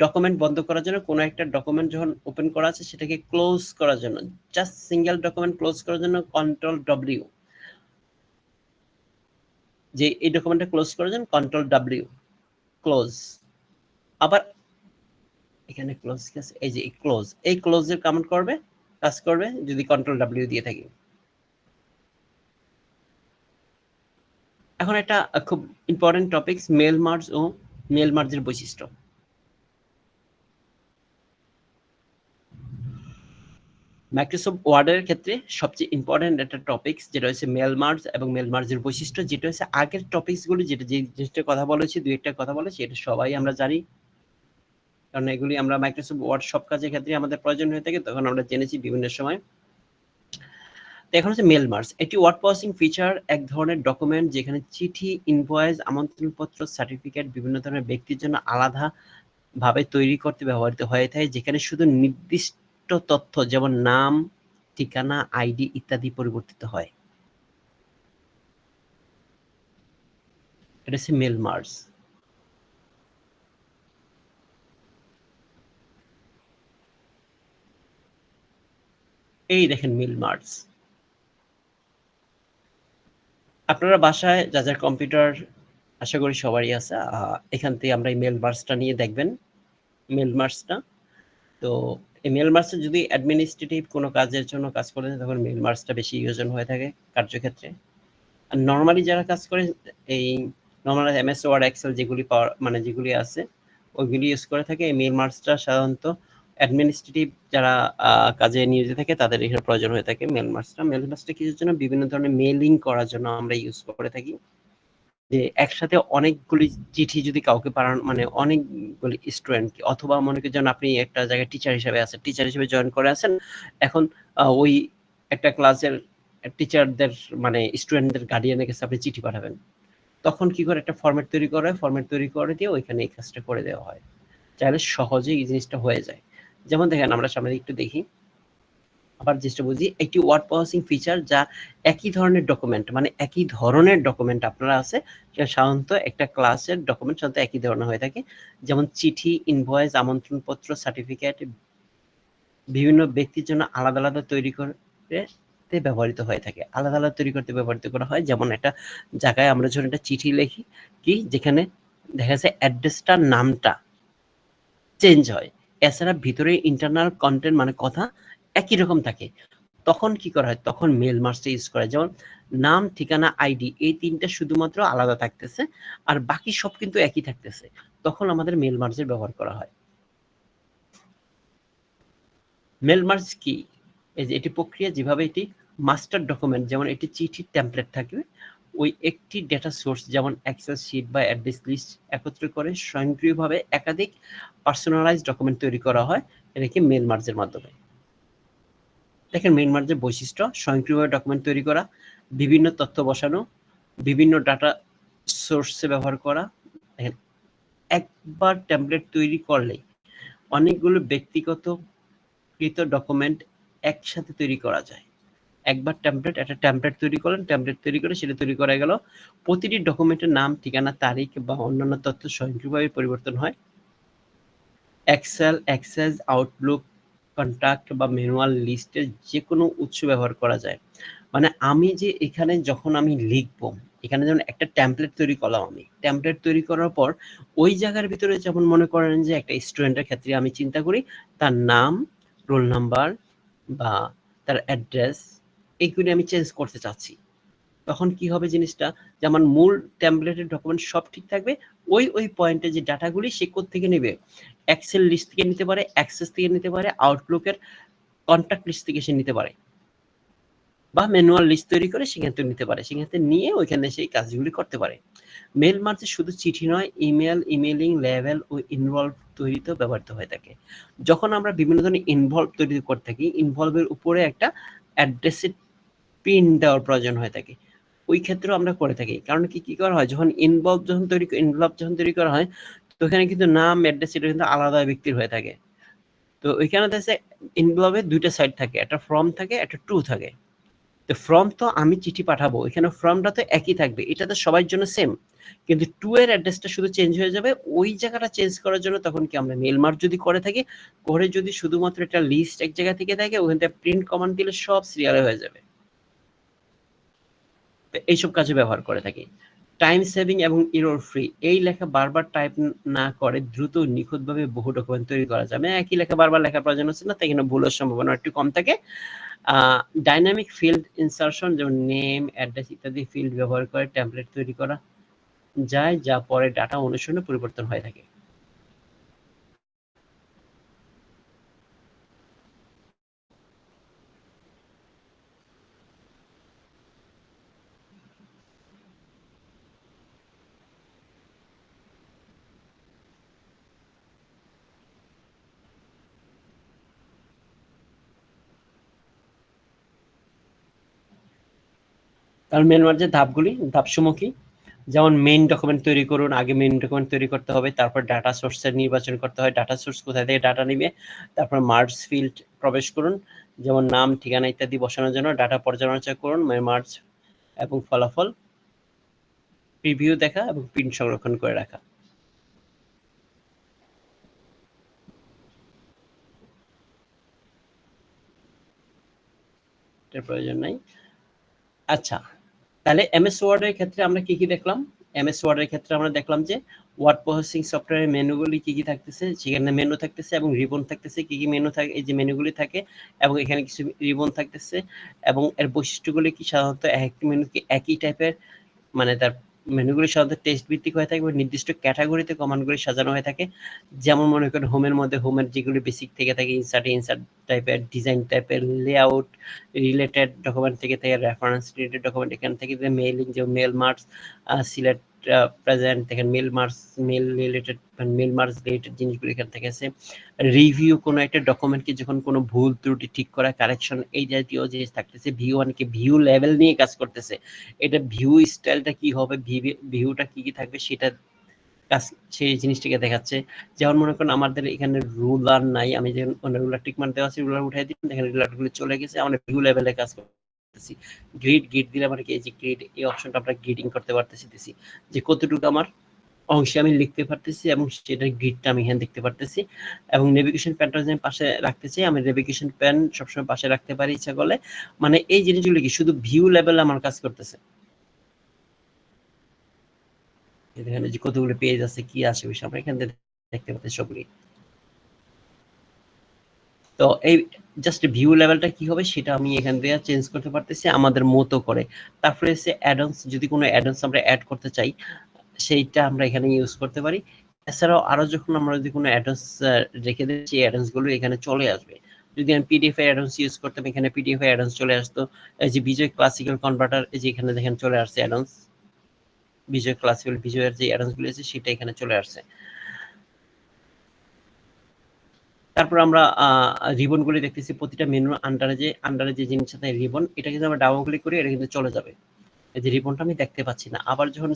ডকুমেন্ট বন্ধ করার জন্য, কোনো একটা ডকুমেন্ট যখন ওপেন করা আছে সেটাকে ক্লোজ করার জন্য, জাস্ট সিঙ্গেল ডকুমেন্ট ক্লোজ করার জন্য কন্ট্রোল ডব্লিউ, যে এই ডকুমেন্টটা ক্লোজ করার জন্য কন্ট্রোল ডব্লিউ ক্লোজ। আবার এখানে ক্লোজ কি আছে, এই যে ক্লোজ, এই ক্লোজের কমান্ড করবে, কাজ করবে যদি কন্ট্রোল ডব্লিউ দিয়ে থাকি। এখন একটা খুব ইম্পর্টেন্ট টপিকস, মেল মার্জ ও মেল মার্জের বৈশিষ্ট্য। মাইক্রোসফট ওয়ার্ডের ক্ষেত্রে সবচেয়ে ইম্পর্টেন্ট একটা টপিকস যেটা হচ্ছে মেল মার্জ এবং মেল মার্জের বৈশিষ্ট্য, যেটা হচ্ছে আগের টপিকসগুলি, যেটা যে জিনিসটা কথা বলেছি, দুই একটা কথা বলেছি, এটা সবাই আমরা জানি, কারণ এগুলি আমরা মাইক্রোসফট ওয়ার্ড সব কাজের ক্ষেত্রে আমাদের প্রয়োজন হয়ে থাকে, তখন আমরা জেনেছি বিভিন্ন সময়। এখন হচ্ছে মেল মার্জ, এটি ওয়ার্ড প্রসেসিং ফিচার, এক ধরনের ডকুমেন্ট যেখানে চিঠি, ইনভয়েস, আমন্ত্রণপত্র, সার্টিফিকেট বিভিন্ন ধরনের ব্যক্তির জন্য আলাদা ভাবে তৈরি করতে ব্যবহৃত হয়ে থাকে, যেখানে শুধু নির্দিষ্ট তথ্য যেমন নাম, ঠিকানা, আইডি ইত্যাদি পরিবর্তিত হয়। এটা হচ্ছে মেল মার্জ। এই দেখেন মেল মার্জ। আপনারা বাসায় যার কম্পিউটার আশা করি সবারই আছে, এখান থেকে আমরা এই মেল মার্জটা নিয়ে দেখবেন, মেল মার্জটা। তো এই মেল মার্জটা যদি অ্যাডমিনিস্ট্রেটিভ কোনো কাজের জন্য কাজ করে তখন মেল মার্জটা বেশি ইউজন হয়ে থাকে কার্যক্ষেত্রে। আর নর্মালি যারা কাজ করে এই নর্মাল এমএস ওয়ার্ড এক্সেল যেগুলি পাওয়ার মানে যেগুলি আছে ওইগুলি ইউজ করে থাকে। এই মেল মার্জটা সাধারণত অ্যাডমিনিস্ট্রেটিভ যারা কাজে নিয়োজিত থাকে তাদের এখানে প্রয়োজন হয়ে থাকে মেল মার্জটা। মেল মার্জটা কিছুর জন্য, বিভিন্ন ধরনের মেইলিং করার জন্য আমরা ইউজ করে থাকি। যে একসাথে অনেকগুলি চিঠি যদি কাউকে পাঠানো, মানে অনেকগুলি স্টুডেন্ট, অথবা মনে করেন আপনি একটা জায়গায় টিচার হিসেবে আছেন, টিচার হিসেবে জয়েন করে আছেন, এখন ওই একটা ক্লাসের টিচারদের মানে স্টুডেন্টদের গার্ডিয়ানের কাছে আপনি চিঠি পাঠাবেন, তখন কি করে একটা ফরম্যাট তৈরি করে, ফরম্যাট তৈরি করে দিয়ে ওইখানে এই কাজটা করে দেওয়া হয়, চাইলে সহজেই এই জিনিসটা হয়ে যায়। যেমন দেখেন আমরা সামনে একটু দেখি, আবার চেষ্টা বুঝি, একটি ওয়ার্ড প্রসেসিং ফিচার যা একই ধরনের ডকুমেন্ট, মানে একই ধরনের ডকুমেন্ট আপনারা আছে, সেটা সাধারণত একটা ক্লাসের ডকুমেন্ট সাধারণত একই ধরনের হয়ে থাকে, যেমন চিঠি, ইনভয়েস, আমন্ত্রণপত্র, সার্টিফিকেট বিভিন্ন ব্যক্তির জন্য আলাদা আলাদা তৈরি করে ব্যবহৃত হয়ে থাকে, আলাদা আলাদা তৈরি করতে ব্যবহৃত করা হয়। যেমন একটা জায়গায় আমরা যখন একটা চিঠি লিখি, কি যেখানে দেখা যাচ্ছে অ্যাড্রেসটার নামটা চেঞ্জ হয়, এছাড়া ভিতরে ইন্টারনাল কন্টেন্ট মানে কথা একই রকম থাকে, তখন কি করা হয়, তখন মেল মার্জটা ইউজ করা হয়। যেমন নাম, ঠিকানা, আইডি এই তিনটা শুধুমাত্র আলাদা থাকতেছে, আর বাকি সব কিন্তু একই থাকতেছে, তখন আমাদের মেল মার্জের ব্যবহার করা হয়। মেল মার্জ কি? এই যে এটি প্রক্রিয়া যেভাবে এটি মাস্টার ডকুমেন্ট, যেমন এটি চিঠির টেমপ্লেট থাকবে, ওই একটি ডেটা সোর্স যেমন এক্সেল শিট বা অ্যাড্রেস লিস্ট একত্র করে স্বয়ংক্রিয়ভাবে একাধিক পার্সোনালাইজ ডকুমেন্ট তৈরি করা হয়, এটাকে মেল মার্জের মাধ্যমে। দেখেন মেল মার্জের বৈশিষ্ট্য: স্বয়ংক্রিয়ভাবে ডকুমেন্ট তৈরি করা, বিভিন্ন তথ্য বসানো, বিভিন্ন ডাটা সোর্সে ব্যবহার করা। দেখেন একবার টেমপ্লেট তৈরি করলে অনেকগুলো ব্যক্তিগত কৃত ডকুমেন্ট একসাথে তৈরি করা যায়। একবার একটা টেমপ্লেট তৈরি করলেন, টেমপ্লেট তৈরি করে সেটা তৈরি করা গেল, প্রতিটি ডকুমেন্টের নাম, ঠিকানা, তারিখ বা অন্যান্য তথ্য স্বয়ংক্রিয়ভাবে পরিবর্তন হয়। এক্সেল, অ্যাক্সেস, আউটলুক, কন্টাক্ট বা ম্যানুয়াল লিস্টের যে কোনো উৎস ব্যবহার করা যায়। মানে আমি যে এখানে যখন আমি লিখবো, এখানে যেমন একটা টেমপ্লেট তৈরি করলাম, আমি টেমপ্লেট তৈরি করার পর ওই জায়গার ভিতরে যেমন মনে করেন যে একটা স্টুডেন্টের ক্ষেত্রে আমি চিন্তা করি তার নাম, রোল নাম্বার বা তার অ্যাড্রেস এইগুলি আমি চেঞ্জ করতে চাচ্ছি, তখন কি হবে জিনিসটা, যে আমার মূল টেমপ্লেটের ডকুমেন্ট সব ঠিক থাকবে, ওই পয়েন্টে যে ডাটাগুলি সে থেকে নেবে, এক্সেল লিস্ট থেকে নিতে পারে, অ্যাক্সেস থেকে নিতে পারে, আউটলুকের কন্ট্যাক্ট লিস্ট থেকে সে নিতে পারে, বা ম্যানুয়াল লিস্ট তৈরি করে সেখান থেকে নিতে পারে, সেখান থেকে নিয়ে ওইখানে সেই কাজগুলি করতে পারে। মেল মার্জে শুধু চিঠি নয়, ইমেল, ইমেলিং, লেভেল ও ইনভলভ তৈরিতেও ব্যবহৃত হয়ে থাকে। যখন আমরা বিভিন্ন ধরনের ইনভলভ তৈরি করে থাকি, ইনভলভের উপরে একটা অ্যাড্রেসের পিন দেওয়ার প্রয়োজন হয়ে থাকে, ওই ক্ষেত্রেও আমরা করে থাকি। কারণ কি করা হয়, যখন ইনভলভ যখন তৈরি করা হয়, তো ওখানে কিন্তু নাম, অ্যাড্রেস এটা কিন্তু আলাদা ব্যক্তির হয়ে থাকে। তো ওইখানে দেখা ইনভলভের দুইটা সাইড থাকে, একটা ফ্রম থাকে, একটা টু থাকে। তো ফ্রম তো আমি চিঠি পাঠাবো, এখানে ফ্রমটা তো একই থাকবে, এটা তো সবার জন্য সেম, কিন্তু টু এর অ্যাড্রেসটা শুধু চেঞ্জ হয়ে যাবে, ওই জায়গাটা চেঞ্জ করার জন্য তখন কি আমরা মেল মার্জ যদি করে থাকি, করে যদি শুধুমাত্র একটা লিস্ট এক জায়গা থেকে থাকে, ওখান থেকে প্রিন্ট কমান্ড দিলে সব সিরিয়ালে হয়ে যাবে। এইসব কাজে ব্যবহার করে থাকি। টাইম সেভিং এবং এরর ফ্রি, এই লেখা বারবার টাইপ না করে দ্রুত নিখুঁতভাবে বহু ডকুমেন্ট তৈরি করা যাবে। একই লেখা বারবার লেখার প্রয়োজন হচ্ছে না, তাই এখানে ভুলের সম্ভাবনা একটু কম থাকে। ডাইনামিক ফিল্ড ইনসার্শন, যেমন নেম, অ্যাড্রেস ইত্যাদি ফিল্ড ব্যবহার করে টেমপ্লেট তৈরি করা যায়, যা পরে ডাটা অনুসরণে পরিবর্তন হয়ে থাকে। কারণ মেল মার্জের ধাপসমূহ কি? যেমন মেইন ডকুমেন্ট তৈরি করুন, আগে মেইন ডকুমেন্ট তৈরি করতে হবে, তারপর ডাটা সোর্সের নির্বাচন করতে হয়, ডাটা সোর্স কোথায় থেকে ডাটা নিবে, তারপর মার্জ ফিল্ড প্রবেশ করুন, যেমন নাম, ঠিকানা ইত্যাদি বসানোর জন্য ডাটা পর্যালোচনা করুন, মার্জ এবং ফলাফল প্রিভিউ দেখা এবং প্রিন্ট সংরক্ষণ করে রাখা। এটার প্রয়োজন নাই। আচ্ছা, তাহলে এমএস ওয়ার্ডের ক্ষেত্রে আমরা কি দেখলাম? এমএস ওয়ার্ডের ক্ষেত্রে আমরা দেখলাম যে ওয়ার্ড প্রসেসিং সফটওয়্যারের মেনুগুলি কি থাকতেছে, সেখানে মেনু থাকতেছে এবং রিবন থাকতেছে, কি মেনু থাকে, এই যে মেনুগুলি থাকে এবং এখানে কিছু রিবন থাকতেছে, এবং এর বৈশিষ্ট্যগুলি কি, সাধারণত একটি মেনু কি একই টাইপের, মানে তার মেনুগুলি সাধারণত টেক্সট ভিত্তিক হয়ে থাকে, নির্দিষ্ট ক্যাটাগরিতে কমান্ডগুলি সাজানো হয়ে থাকে। যেমন মনে করেন হোমের মধ্যে হোমের যেগুলি বেসিক থেকে থাকে, ইনসার্ট টাইপের, ডিজাইন টাইপের, লেআউট রিলেটেড ডকুমেন্ট থেকে থাকে, রেফারেন্স রিলেটেড ডকুমেন্ট এখান থেকে, মেইলিং যে মেল মার্কস, সিলেক্ট প্রেজেন্ট দেখেন, mail related mail merge related জিনিসগুলো এখানে থেকে আছে। রিভিউ কোনো একটা ডকুমেন্টকে যখন কোনো ভুল ত্রুটি ঠিক করা, কারেকশন, এই জাতীয় জিনিস থাকতেছে। ভিউ মানে কি, ভিউ লেভেল নিয়ে কাজ করতেছে। এটা ভিউ স্টাইলটা কি হবে, ভিউটা কি কি থাকবে সেটা কাজ, সেই জিনিসটাকে দেখাচ্ছে। যেমন মনে করেন আমাদের এখানে রুলার নাই, আমি যেমন রুলার টিক মার দেওয়া আছে, রুলার উঠাই দিই, দেখেন রুলারগুলো চলে গেছে, আমরা ভিউ লেভেলে কাজ করতেছি। গ্রিড দিলে মানে কি, এই যে গ্রিড, এই অপশনটা আমরা গ্রিডিং করতে পারতেছি, যে কতটুকু আমার অংশে আমি লিখতে পারতেছি এবং সেটার গ্রিডটা আমি এখানে দেখতে পারতেছি। এবং নেভিগেশন প্যানটা আমি পাশে রাখতে চাই, আমি নেভিগেশন প্যান সবসময় পাশে রাখতে পারি ইচ্ছা করলে। মানে এই জিনিসগুলো কি শুধু ভিউ লেভেলে আমার কাজ করতেছে। এখানে যে কতগুলো পেজ আছে, কি আছে বিষয় আমরা এখান থেকে দেখতে পাচ্ছি সবগুলি। তো এই জাস্ট ভিউ লেভেলটা কি হবে সেটা আমি এখান থেকে চেঞ্জ করতে পারতেছি আমাদের মতো করে। তারপরে এসে অ্যাডন্স, যদি কোনো অ্যাডন্স আমরা অ্যাড করতে চাই সেইটা আমরা এখানে ইউজ করতে পারি। এছাড়াও আরো যখন আমরা যদি কোনো অ্যাডন্স রেখে দিই, সেই অ্যাডন্স গুলো এখানে চলে আসবে। যদি আমি পিডিএফ অ্যাডন্স ইউজ করতাম, এখানে পিডিএফ অ্যাডন্স চলে আসতো। এই যে বিজয় ক্লাসিক্যাল কনভার্টার, এই যে এখানে দেখেন চলে আসছে অ্যাডন্স, বিজয় ক্লাসিক্যাল, বিজয়ের যে অ্যাডন্স গুলো আছে সেটা এখানে চলে আসছে। তারপর আমরা রিবন গুলি দেখতেছি, প্রতিটা মেনুর আন্ডারে যে জিনিসটা থাকে রিবন, এটা কিন্তু আমরা ডাবল ক্লিক করি, এটা কিন্তু চলে যাবে। এই যে রিবনটা আমি দেখতে পাচ্ছি না, আবার যখন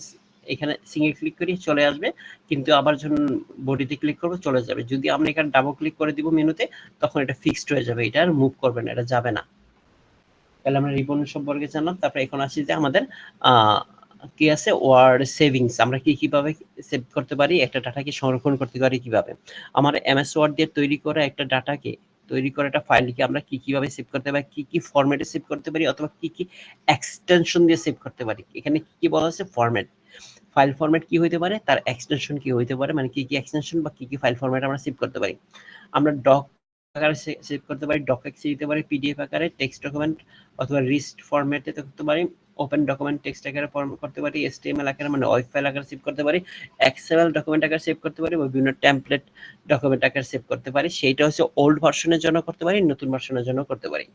এখানে সিঙ্গেল ক্লিক করি চলে আসবে, কিন্তু আবার যখন বডিতে ক্লিক করবো চলে যাবে। যদি আমরা এখানে ডাবল ক্লিক করে দিব মেনুতে, তখন এটা ফিক্সড হয়ে যাবে, এটা আর মুভ করবে না, এটা যাবে না। তাহলে আমরা রিবন সম্পর্কে জানলাম। তারপরে এখন আসি যে আমাদের কি আছে, ওয়ার্ড সেভিংস, আমরা কিভাবে সেভ করতে পারি, একটা ডাটাকে সংরক্ষণ করতে পারি কিভাবে। আমার এমএস ওয়ার্ড দিয়ে তৈরি করা একটা ডাটাকে, তৈরি করা একটা ফাইলকে আমরা কিভাবে সেভ করতে পারি, কি ফরম্যাটে সেভ করতে পারি, অথবা কি এক্সটেনশন দিয়ে সেভ করতে পারি। এখানে কি বলা আছে, ফরম্যাট, ফাইল ফরম্যাট কি হইতে পারে, তার এক্সটেনশন কি হইতে পারে, মানে কি এক্সটেনশন বা কি ফাইল ফরম্যাট আমরা সেভ করতে পারি। আমরা ডক আকারে সেভ করতে পারি, ডকএক্সে দিতে পারি, পিডিএফ আকারে, টেক্সট ডকুমেন্ট অথবা রিস্ট ফরম্যাটে করতে পারি, ওপেন ডকুমেন্ট টেক্সট আকারে করতে পারি, এসটিএমএল আকারে মানে ওয়েব ফাইল আকারে সেভ করতে পারি, এক্সএমএল ডকুমেন্ট আকারে সেভ করতে পারি, বা বিভিন্ন টেমপ্লেট ডকুমেন্ট আকারে সেভ করতে পারি। সেইটা হচ্ছে ওল্ড ভার্সনের জন্য করতে পারি, নতুন ভার্সনের জন্য করতে পারি।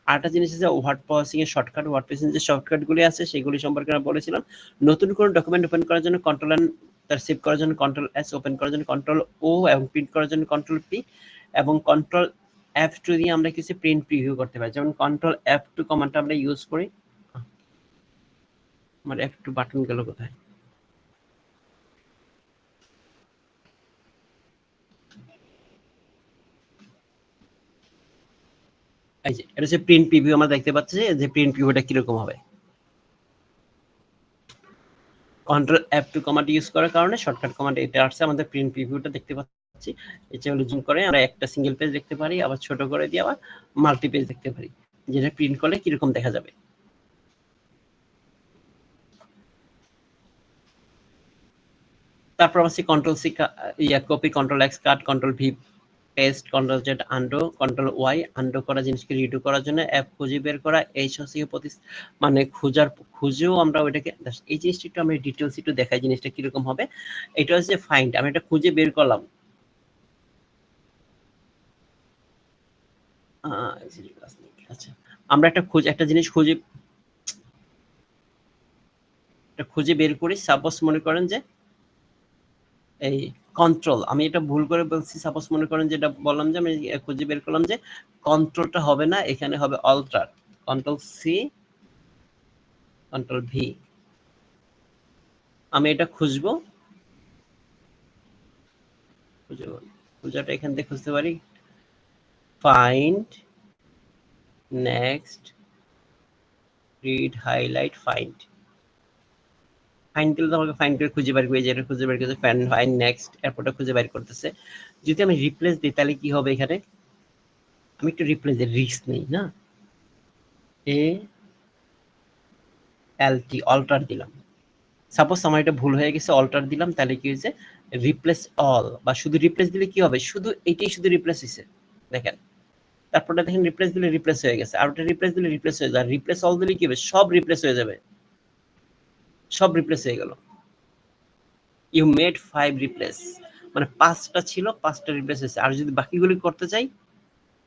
আরেকটা জিনিস আছে ওয়ার্ড প্রসেসিং এর শর্টকাট, ওয়ার্ড প্রসেসিং যে শর্টকাটগুলি আছে সেগুলি সম্পর্কে আমরা বলেছিলাম। নতুন কোনো ডকুমেন্ট ওপেন করার জন্য কন্ট্রোল এন, তার সেভ করার জন্য কন্ট্রোল এস, ওপেন করার জন্য কন্ট্রোল ও, এবং প্রিন্ট করার জন্য কন্ট্রোল পি, এবং কন্ট্রোল F2 দিয়ে আমরা কিছু প্রিন্ট প্রিভিউ করতে পারি। যেমন কন্ট্রোল F2 কমান্ডটা আমরা ইউজ করি। আমার F2 বাটন গেল কোথায়? এই যে এটা হচ্ছে প্রিন্ট প্রিভিউ, আমরা দেখতে পাচ্ছি যে প্রিন্ট প্রিভিউটা কিরকম হবে। কন্ট্রোল F2 কমান্ড ইউজ করার কারণে শর্টকাট কমান্ড এটা আসছে, আমাদের প্রিন্ট প্রিভিউটা দেখতে পাচ্ছি। এটা হলো জুম করে আমরা একটা সিঙ্গেল পেজ দেখতে পারি, আবার ছোট করে দিয়ে আবার মাল্টি পেজ দেখতে পারি, যেটা প্রিন্ট করলে কিরকম দেখা যাবে। তারপর আছে control C, copy, control X cut, control V paste, control Z undo, control Y undo করা জিনিসকে রিডু করার জন্য, অ্যাপ খুঁজে বের করা, এই সসিও মানে খুঁজেও আমরা ওইটাকে, এই জিনিসটা একটু আমরা ডিটেলস একটু দেখাই জিনিসটা কিরকম হবে। এটা হচ্ছে ফাইন্ড, আমি এটা খুঁজে বের করলাম, আচ্ছা আমরা একটা জিনিস খুঁজে বের করি। সাপোজ মনে করেন যে এই কন্ট্রোল, আমি এটা ভুল করে বলছি, সাপোজ মনে করেন যেটা বললাম যে আমি খুঁজে বের করলাম যে কন্ট্রোলটা হবে না, এখানে হবে alter, control C, control V. আমি এটা খুঁজবো, খুঁজাটা এখান থেকে খুঁজতে পারি, find, next, read, highlight, find. Find দিলে তো আমাকে ফাইন্ড করে খুঁজে বের করে, যেটা খুঁজে বের করতে ফাইন্ড নেক্সট, এরপরটা খুঁজে বের করতেছে। যদি আমি রিপ্লেস দিই তাহলে কি হবে, এখানে আমি একটু রিপ্লেস দিই, রিস্ক নেই না, এ এল টি, অল্টার দিলাম। সাপোজ আমার এটা ভুল হয়ে গেছে, অল্টার দিলাম, তাহলে কি হয়েছে, রিপ্লেস অল, বা শুধু রিপ্লেস দিলে কি হবে, শুধু এইটাই শুধু রিপ্লেস হয়েছে, দেখেন। তারপরটা দেখেন রিপ্লেস দিলে রিপ্লেস হয়ে গেছে, আর ওটা রিপ্লেস দিলে রিপ্লেস হয়ে যায়, রিপ্লেস অল দিলে কি হবে, সব রিপ্লেস হয়ে যাবে, সব রিপ্লেস হয়ে গেল। ইউ মেড 5 রিপ্লেস, মানে 5টা ছিল, 5টা রিপ্লেস হয়েছে। আর যদি বাকিগুলো করতে চাই,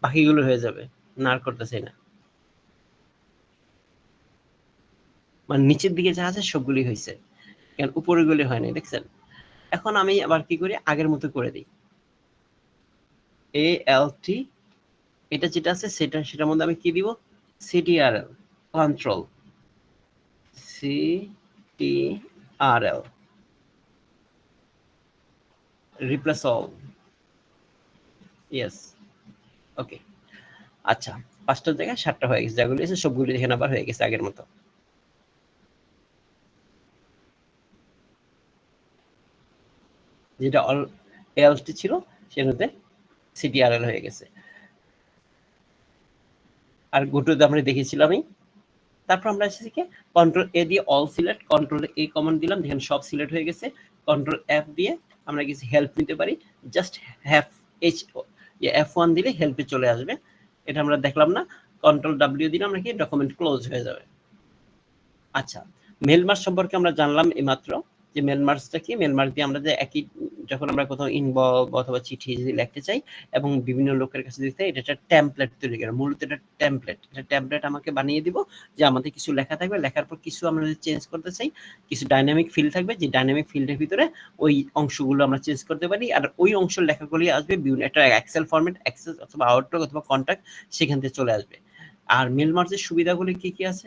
বাকিগুলো হয়ে যাবে, না আর করতে চাই না, মানে নিচের দিকে যা আছে সবগুলি হয়েছে। কেন উপরে গুলি হয় নাই, দেখছেন? এখন আমি আবার কি করি, আগের মতো করে দিই, ALT, এটা যেটা আছে সেটার মধ্যে আমি কি দিব, CTRL, control CTRL, replace all, yes, okay. আচ্ছা, 5টার জায়গায় 7টা হয়ে গেছে, যেগুলো আছে সবগুলো এখানে আবার হয়ে গেছে আগের মতো। যেটা ALT ছিল সেটাতে CTRL হয়ে গেছে। আর গোটোতে আমরা দেখেছিলামই। তারপর আমরা এসেছি কি কন্ট্রোল A দিয়ে all select, control A command দিলাম, দেখেন সব সিলেক্ট হয়ে গেছে। কন্ট্রোল F দিয়ে আমরা কিছু হেল্প নিতে পারি, জাস্ট F1 দিলে হেল্পে চলে আসবে, এটা আমরা দেখলাম না। কন্ট্রোল W দিলে আমরা কি ডকুমেন্ট ক্লোজ হয়ে যাবে। আচ্ছা, মেল মার্জ সম্পর্কে আমরা জানলাম এইমাত্র যে মেল মার্জটা কি। মেল মার্জ দিয়ে আমরা যে একই, যখন আমরা কোথাও ইনবক্স অথবা চিঠি যদি লিখতে চাই এবং বিভিন্ন লোকের কাছে দিতে চাই, এটা একটা টেমপ্লেট তৈরি করে, মূলত এটা টেমপ্লেট। এটা টেমপ্লেট আমাকে বানিয়ে দিব, যে আমাদের কিছু লেখা থাকবে, লেখার পর কিছু আমরা যদি চেঞ্জ করতে চাই, কিছু ডাইনামিক ফিল্ড থাকবে, যে ডাইনামিক ফিল্ডের ভিতরে ওই অংশগুলো আমরা চেঞ্জ করতে পারি, আর ওই অংশের লেখাগুলি আসবে বিভিন্ন একটা এক্সেল ফরম্যাট, এক্সেস অথবা আউটলুক অথবা কন্ট্যাক্ট, সেখান থেকে চলে আসবে। আর মেল মার্জের সুবিধাগুলি কি কি আছে,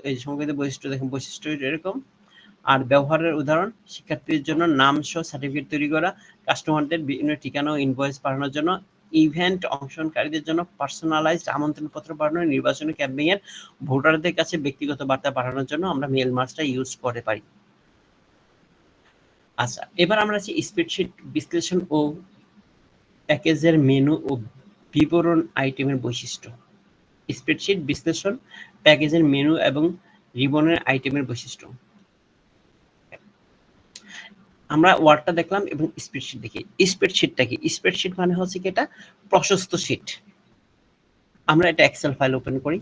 এই সংক্ষিপ্ত বৈশিষ্ট্য দেখুন, বৈশিষ্ট্য এরকম। আর ব্যবহারের উদাহরণ, শিক্ষার্থীদের জন্য নাম সহ সার্টিফিকেট তৈরি করা, কাস্টমারদের বিভিন্ন ঠিকানা ও ইনভয়েস পাঠানোর জন্য, ইভেন্ট অংশগ্রহণকারীদের জন্য পার্সোনালাইজড আমন্ত্রণপত্র পাঠানো, নির্বাচনী ক্যাম্পেইনের ভোটারদের কাছে ব্যক্তিগত বার্তা পাঠানোর জন্য আমরা মেল মার্জটা ইউজ করতে পারি। আচ্ছা, এবার আমরা আছি স্প্রেডশিট বিশ্লেষণ ও প্যাকেজের মেনু ও বিবরণ আইটেমের বৈশিষ্ট্য। স্প্রেডশিট বিশ্লেষণ, প্যাকেজের মেনু এবং রিবনের আইটেমের বৈশিষ্ট্য। আমরা ওয়ার্ডটা দেখলাম এবং স্প্রেডশিট দেখি। স্প্রেডশিটটা কি? স্প্রেডশিট মানে হচ্ছে কি, এটা প্রশস্ত শীট। আমরা এটা এক্সেল ফাইল ওপেন করি,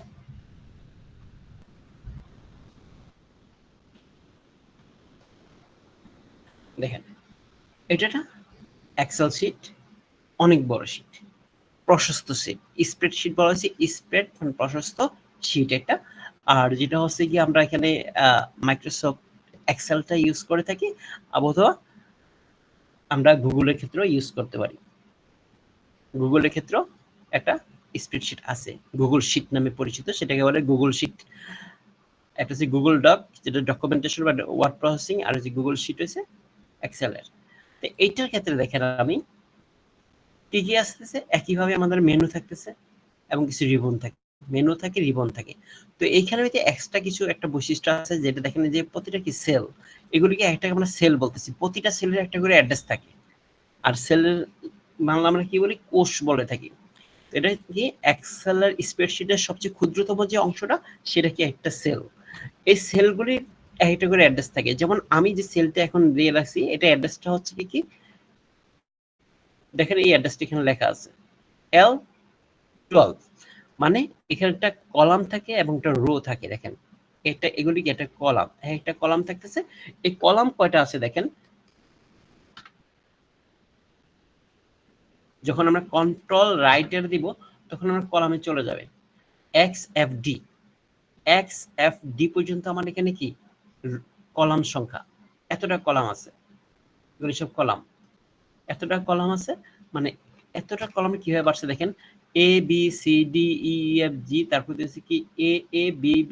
দেখেন এটা এক্সেল শীট, অনেক বড় শীট, প্রশস্ত শীট। স্প্রেডশিট বলা হচ্ছে স্প্রেড মানে প্রশস্ত শীট একটা। আর যেটা হচ্ছে কি, আমরা এখানে মাইক্রোসফট এক্সেলটা ইউজ করে থাকি, অথবা আমরা গুগলের ক্ষেত্রেও ইউজ করতে পারি। গুগলের ক্ষেত্রেও একটা স্প্রেডশিট আছে, গুগল শিট নামে পরিচিত, সেটাকে বলে গুগল শিট। একটা হচ্ছে গুগল ডক, যেটা ডকুমেন্টেশন বা ওয়ার্ড প্রসেসিং, আর হচ্ছে গুগল শিট হচ্ছে এক্সেলের। তো এইটার ক্ষেত্রে দেখেন আমি কি কি আসতেছে, একইভাবে আমাদের মেনু থাকতেছে এবং কিছু রিবন থাকে, মেনু থাকে, রিবন থাকে। তো এইখানে হইতে এক্সট্রা কিছু একটা বৈশিষ্ট্য আছে, যেটা দেখেন যে প্রতিটা কি সেল, এগুলিকে একটা আমরা সেল বলতেছি, প্রতিটা সেলের একটা করে অ্যাড্রেস থাকে। আর সেলের বাংলা আমরা কি বলি, কোষ বলে থাকি। এটা কি এক্সেলের স্প্রেডশিটের সবচেয়ে ক্ষুদ্রতম যে অংশটা, সেটা কি একটা সেল। এই সেলগুলির একটা করে অ্যাড্রেস থাকে। যেমন আমি যে সেলটা এখন দিয়ে রাখছি, এটা অ্যাড্রেসটা হচ্ছে কি, দেখেন এই অ্যাড্রেসটা এখানে লেখা আছে L12, মানে এখানে একটা কলাম থাকে এবং একটা রো থাকে। দেখেন এটা, এগুলি কি একটা কলাম, একটা কলাম থাকতেছে। এই কলাম কয়টা আছে দেখেন, যখন আমরা কন্ট্রোল রাইটের দিব, তখন আমরা কলামে চলে যাবে XFD, XFD পর্যন্ত আমার এখানে কি কলাম সংখ্যা, এতটা কলাম আছে, এগুলি সব কলাম, এতটা কলাম আছে। মানে এতটা কলামে কিভাবে বাড়ছে দেখেন, ABCDEFG, তারপর হচ্ছে কি AABB,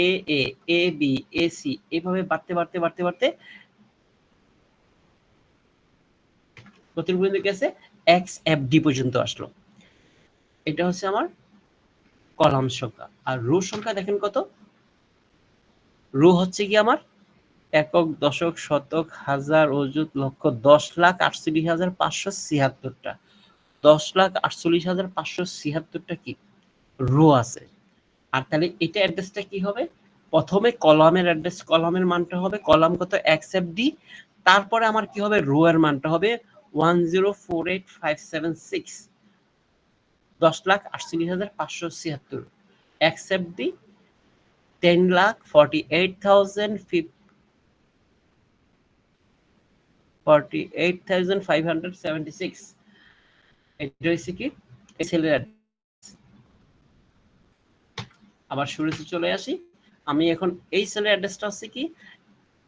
AAABAC, এইভাবে বাড়তে বাড়তে বাড়তে বাড়তে কত পর্যন্ত গেছে, XFD পর্যন্ত আসলো। এটা হচ্ছে আমার কলাম সংখ্যা। আর রো সংখ্যা দেখেন কত, রো হচ্ছে কি আমার একক, দশক, শতক, হাজার, অযুত, লক্ষ, 10,48,576টা, 10,48,576টা কি রো আছে। আর তাহলে এটা অ্যাড্রেসটা কি হবে, প্রথমে কলামের অ্যাড্রেস, কলামের মানটা হবে, কলাম কত XFD, তারপরে আমার কি হবে, রো এর মানটা হবে 10,48,576, 10,48,576, XFD 10,48,576, এটা হচ্ছে কি সেলের। আবার শুরুতে চলে আসি, আমি এখন এই সেলের অ্যাড্রেসটা হচ্ছে কি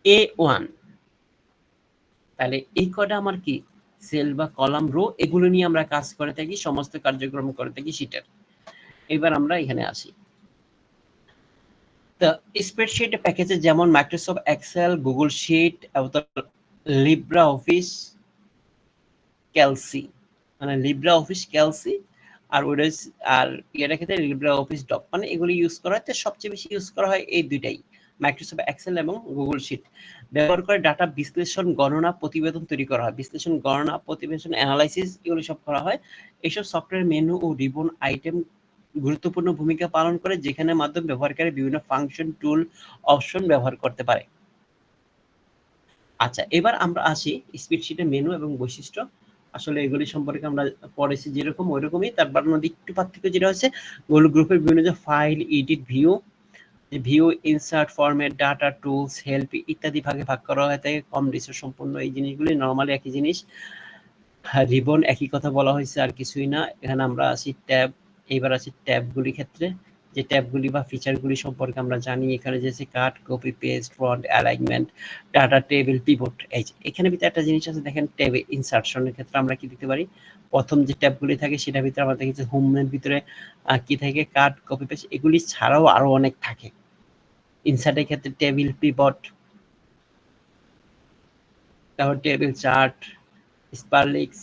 A1, তাহলে এই কটা আমার কি সেল বা কলাম রো, এগুলো নিয়ে আমরা কাজ করে থাকি, সমস্ত কার্যক্রম করে থাকি শীটের। এবার আমরা এখানে আসি। তো স্প্রেডশিট প্যাকেজে যেমন Microsoft Excel, Google sheet, LibreOffice Calc, মানে লিব্রা অফিস ক্যালসি আর উইন্ডোজ আর এটা ক্ষেত্রে লিব্রা অফিস ডক, মানে এগুলি ইউজ করা হয়। তো সবচেয়ে বেশি ইউজ করা হয় এই দুইটাই, মাইক্রোসফট এক্সেল এবং গুগল শিট। ব্যবহার করে ডাটা বিশ্লেষণ, গণনা, প্রতিবেদন তৈরি করা হয়। বিশ্লেষণ, গণনা, প্রতিবেদন, অ্যানালাইসিস এগুলো সব করা হয়। এইসব সফটওয়্যার মেনু ও রিবন আইটেম গুরুত্বপূর্ণ ভূমিকা পালন করে, যেখানে মাধ্যমে ব্যবহারকারী বিভিন্ন ফাংশন, টুল, অপশন ব্যবহার করতে পারে। আচ্ছা, এবার আমরা আসি স্প্রেডশিটের মেনু এবং বৈশিষ্ট্য। আসলে এগুলি সম্পর্কে আমরা পড়েছি যেরকম ওইরকমই, তারপর মধ্যে একটু পার্থক্য যেটা হচ্ছে গোল গ্রুপের বিভিন্ন যে file, edit, view, insert, format, data, tools, help ইত্যাদি ভাগে ভাগ করা হয়ে থাকে। কম রিসোর্স সম্পন্ন এই জিনিসগুলি নরমালি একই জিনিস। রিবন একই কথা বলা হয়েছে, আর কিছুই না। এখানে আমরা আসি ট্যাব। এইবার আসি ট্যাবগুলির ক্ষেত্রে, যে ট্যাবগুলি বা ফিচারগুলি সম্পর্কে আমরা জানি। এখানে যে cut, copy, paste, font, alignment, data, table, pivot. এই যে এখানে ভিতরে একটা জিনিস আছে দেখেন, ট্যাবে ইনসার্শনের ক্ষেত্রে আমরা কি দিতে পারি, প্রথম যে ট্যাবগুলি থাকে সেটার ভিতরে আমরা দেখেছি হোমের ভিতরে কি থাকে, কাট, কপি, পেস্ট। এগুলি ছাড়াও আরো অনেক থাকে। ইনসার্টের ক্ষেত্রে টেবিল, পিভট, তারপর table, chart, sparklines,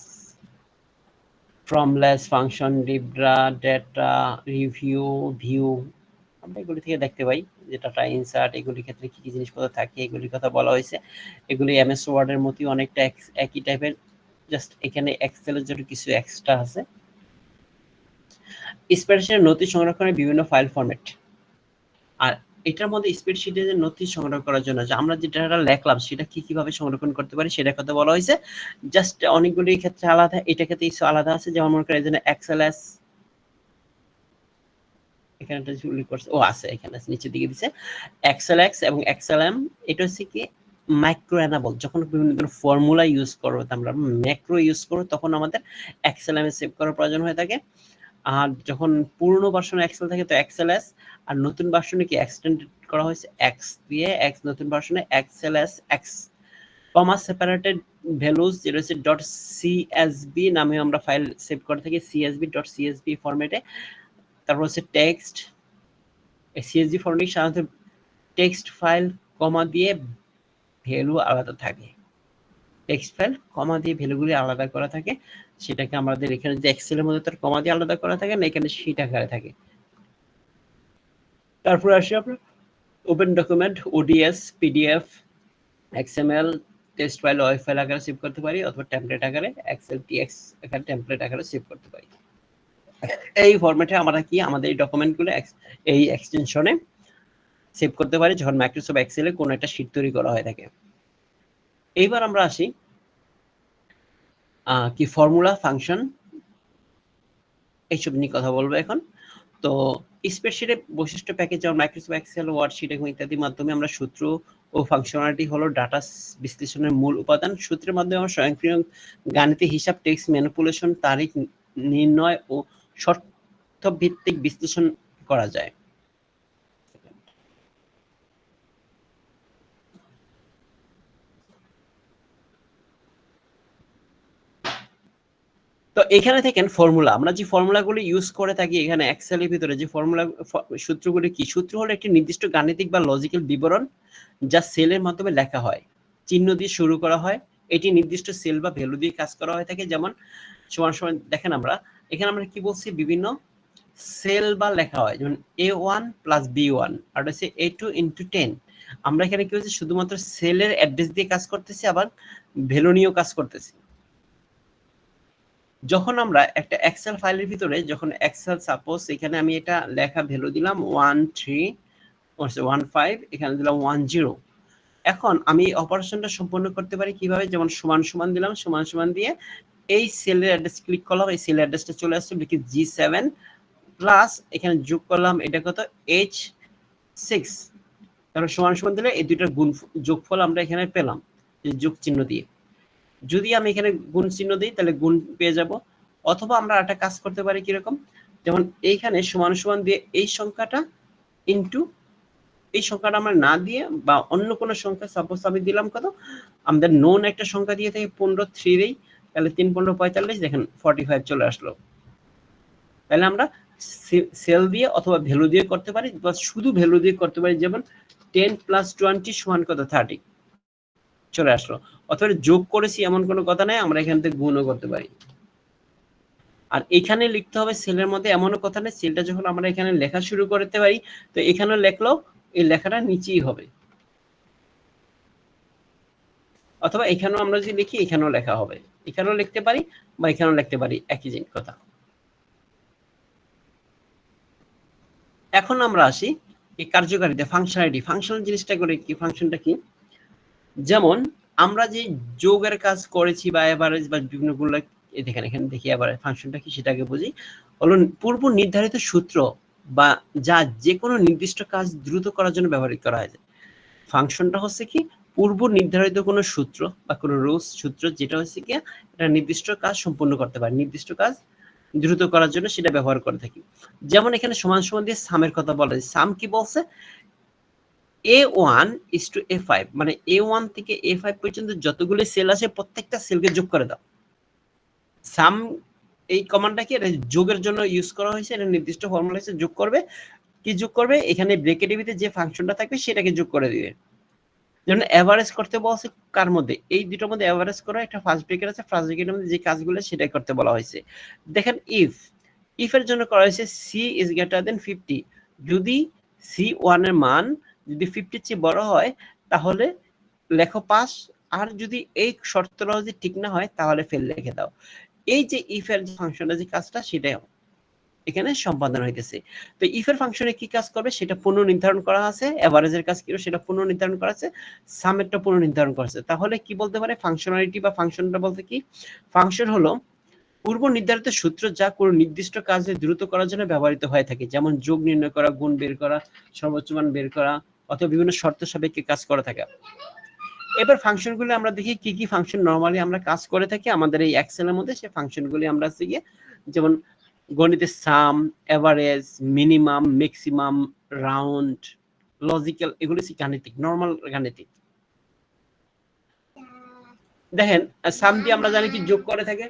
formulas function, Libre, data, review, view, আমরা এগুলি থেকে দেখতে পাই যে ডাটা ইনসার্ট এগুলির ক্ষেত্রে কি কি জিনিসপত্র থাকে, এগুলির কথা বলা হয়েছে। এগুলি এমএস ওয়ার্ডের মতোই অনেকটা একই টাইপের, জাস্ট এখানে এক্সেলের জন্য কিছু এক্সট্রা আছে। স্প্রেডশিটের নথি সংরক্ষণের বিভিন্ন ফাইল ফরম্যাট। আর এটার মধ্যে স্প্রেডশিটে যে নথি সংগ্রহ করার জন্য যে আমরা যে ডাটা লেখলাম সেটা কি কিভাবে সংরক্ষণ করতে পারি সেটার কথা বলা হয়েছে। জাস্ট অনেকগুলি ক্ষেত্রে আলাদা, এটা ক্ষেত্রে কিছু আলাদা আছে। যেমন মনে করেন এখানে এক্সএলএস, এখানে একটা উল্লেখ করছে, ও আছে এখানে নিচের দিকে দিছে এক্সএলএক্স এবং এক্সএলএম। এটা হচ্ছে কি মাইক্রো অ্যানাবল, যখন বিভিন্ন ধরনের ফর্মুলা ইউজ করবো, আমরা ম্যাক্রো ইউজ করবো, তখন আমাদের এক্সএলএম এ সেভ করার প্রয়োজন হয়ে থাকে। আর যখন পুরনো ভার্সনে এক্সেল থাকে তো এক্সএলএস, আর নতুন ভার্সনে কি এক্সটেন্ডেড করা হয়েছে এক্স দিয়ে, এক্স নতুন ভার্সনে এক্সএলএস এক্স, কমা সেপারেটেড ভ্যালুজ যেটা হচ্ছে ডট সিএসভি নামে আমরা ফাইল সেভ করে থাকি, সিএসভি ডট সিএসভি ফরম্যাটে। তারপর হচ্ছে টেক্সট, সিএসভি ফরম্যাটে সাধারণত টেক্সট ফাইল কমা দিয়ে ভ্যালু আলাদা থাকে, টেক্সট ফাইল কমা দিয়ে ভ্যালুগুলি আলাদা করা থাকে। সেটাকে আমাদের এখানে যে এক্সেলের মধ্যে তার কমা দিয়ে আলাদা করা থাকে না, এখানে শীট আকারে থাকে। তারপরে আসি আমরা open document, ODS, PDF, XML, text file, web file আকারে সেভ করতে পারি, অথবা টেমপ্লেট আকারে এক্সেল টিএক্স আকারে টেমপ্লেট আকারে সেভ করতে পারি। এই ফরম্যাটে আমরা কি আমাদের এই ডকুমেন্টগুলো এই এক্সটেনশনে সেভ করতে পারি যখন মাইক্রোসফট এক্সেলে কোনো একটা শীট তৈরি করা হয়ে থাকে। এইবার আমরা আসি কি ফর্মুলা, ফাংশন, এইসব নিয়ে কথা বলবো এখন। তো স্প্রেডশিটের বৈশিষ্ট্য প্যাকেজ যেমন মাইক্রোসফট এক্সেল, ওয়ার্ডশিট এবং ইত্যাদির মাধ্যমে আমরা সূত্র ও ফাংশনালিটি হলো ডাটা বিশ্লেষণের মূল উপাদান। সূত্রের মাধ্যমে আমরা স্বয়ংক্রিয় গাণিতিক হিসাব, টেক্সট ম্যানিপুলেশন, তারিখ নির্ণয় ও শর্ত ভিত্তিক বিশ্লেষণ করা যায়। তো এখানে দেখেন ফর্মুলা, আমরা যে ফর্মুলাগুলো ইউজ করে থাকি এখানে এক্সেলের ভিতরে, যে ফর্মুলা সূত্রগুলি কি, সূত্র হলো একটি নির্দিষ্ট গাণিতিক বা লজিক্যাল বিবরণ যা সেলের মাধ্যমে লেখা হয়, চিহ্ন দিয়ে শুরু করা হয়। এটি নির্দিষ্ট সেল বা ভ্যালু দিয়ে কাজ করা হয়ে থাকে। যেমন সমান সমান দেখেন আমরা এখানে আমরা কি বলছি, বিভিন্ন সেল বা লেখা হয়, যেমন A1 প্লাস B1 আর হচ্ছে A2 ইন্টু 10। আমরা এখানে কি হচ্ছে শুধুমাত্র সেলের অ্যাড্রেস দিয়ে কাজ করতেছি, আবার ভ্যালু নিয়েও কাজ করতেছি। যখন আমরা একটা এক্সেল ফাইলের ভিতরে, যখন এক্সেল সাপোজ এখানে আমি এটা লেখা ভ্যালু দিলাম 1315, এখানে দিলাম 10। এখন আমি অপারেশনটা সম্পন্ন করতে পারি কিভাবে, যেমন সমান সমান দিলাম, সমান সমান দিয়ে এই সেলের অ্যাড্রেস ক্লিক করলাম, এই সেলের অ্যাড্রেসটা চলে আসছে, লিখি G7 প্লাস এখানে যোগ করলাম এটা কত H6, তারপর সমান সমান দিলে এই দুইটার গুণ যোগফল আমরা এখানে পেলাম যে যোগ চিহ্ন দিয়ে। যদি আমি এখানে গুণ চিহ্ন দিই তাহলে গুণ পেয়ে যাব, অথবা আমরা একটা কাজ করতে পারি কিরকম, যেমন এইখানে সমান সমান দিয়ে এই সংখ্যাটা ইনটু এই সংখ্যাটা আমরা না দিয়ে বা অন্য কোনো সংখ্যা, সাপোজ আমি দিলাম কত, আমাদের নোন একটা সংখ্যা দিয়ে থেকে 15 3 দেই, তাহলে 3 15 45, দেখেন 45 চলে আসলো। তাহলে আমরা সেল দিয়ে অথবা ভ্যালু দিয়ে করতে পারি, বা শুধু ভ্যালু দিয়ে করতে পারি, যেমন 10 + 20 সমান কত 30 চলে আসলো। অথবা যোগ করেছি এমন কোনো কথা নাই, আমরা এখান থেকে গুণও করতে পারি। আর এখানে লিখতে হবে সেলের মধ্যে, এমনও কথা নেই, সেলটা যখন আমরা এখানে লেখা শুরু করতে পারি, তো এখানেও লেখলেও এই লেখাটা নিচেই হবে, অথবা এখানেও আমরা যদি লিখি এখানেও লেখা হবে, এখানেও লিখতে পারি বা এখানেও লিখতে পারি, একই জিনিস কথা। এখন আমরা আসি এই কার্যকারিতা, ফাংশনালিটি। ফাংশনাল জিনিসটা করে কি, ফাংশনটা কি, যেমন আমরা যে যোগের কাজ করেছি বা এভারেজ বা বিভিন্নগুলো, দেখেন এখানে দেখি এভারেজ ফাংশনটা কি সেটাকে বুঝি, হলো পূর্ব নির্ধারিত সূত্র বা যা যে কোনো নির্দিষ্ট কাজ দ্রুত করার জন্য ব্যবহৃত করা হয়। ফাংশনটা হচ্ছে কি, পূর্ব নির্ধারিত কোনো সূত্র বা কোনো রুলস সূত্র, যেটা হচ্ছে কি একটা নির্দিষ্ট কাজ সম্পূর্ণ করতে পারে, নির্দিষ্ট কাজ দ্রুত করার জন্য সেটা ব্যবহার করে থাকি। যেমন এখানে সমান সমান দিয়ে সামের কথা বলা যায়। সাম কি বলছে, A1 = A5, মানে A1 থেকে A5 পর্যন্ত যতগুলো সেল আছে প্রত্যেকটা সেলকে যোগ করে দাও। সাম এই কমান্ডটা কি, এটা যোগের জন্য ইউজ করা হয়েছে, এটা নির্দিষ্ট ফর্মুলা হিসেবে যোগ করবে। কি যোগ করবে, এখানে ব্র্যাকেটের ভিতরে যে ফাংশনটা থাকবে সেটাকে যোগ করে দিবে। যেমন এভারেজ করতে বলছে কার মধ্যে, এই দুটোর মধ্যে এভারেজ করা একটা ফার্স্ট ব্র্যাকেট আছে, ফার্স্ট ব্র্যাকেটের মধ্যে যে কাজগুলো সেটাই করতে বলা হয়েছে। দেখেন ইফ এর জন্য করা হয়েছে C is greater than 50, যদি C1 এর মান যদি 50 চেয়ে বড় হয় তাহলে লেখো পাস, আর যদি এই শর্তটা যদি ঠিক না হয় তাহলে ফেল লিখে দাও। এই যে ইফ এর যে ফাংশনটা যে কাজটা সেটাই এখানে সম্পাদন হইতেছে। তো ইফ এর ফাংশনে কি কাজ করবে সেটা পুনর্নির্ধারণ করা আছে, এভারেজের কাজ কি সেটা পুনর্নির্ধারণ করা আছে, সামেরটা পুনর্নির্ধারণ করা আছে। তাহলে কি বলতে পারে ফাংশনালিটি বা ফাংশনটা বলতে কি, ফাংশন হলো পূর্ব নির্ধারিত সূত্র যা কোনো নির্দিষ্ট কাজে দ্রুত করার জন্য ব্যবহৃত হয়ে থাকে, যেমন যোগ নির্ণয় করা, গুণ বের করা, সর্বোচ্চ মান বের করা, অথবা বিভিন্ন শর্ত সাপেক্ষে কাজ করা থাকে। এবার ফাংশনগুলো আমরা দেখি কি কি ফাংশন নরমালি আমরা কাজ করে থাকি আমাদের এই এক্সেলের মধ্যে, সেই ফাংশনগুলি আমরা শিখি। যেমন গণিতের sum, average, minimum, maximum, round, logical, এগুলো হচ্ছে গাণিতিক, নরমাল গাণিতিক। দেখেন সাম দিয়ে আমরা জানি কি যোগ করে থাকে,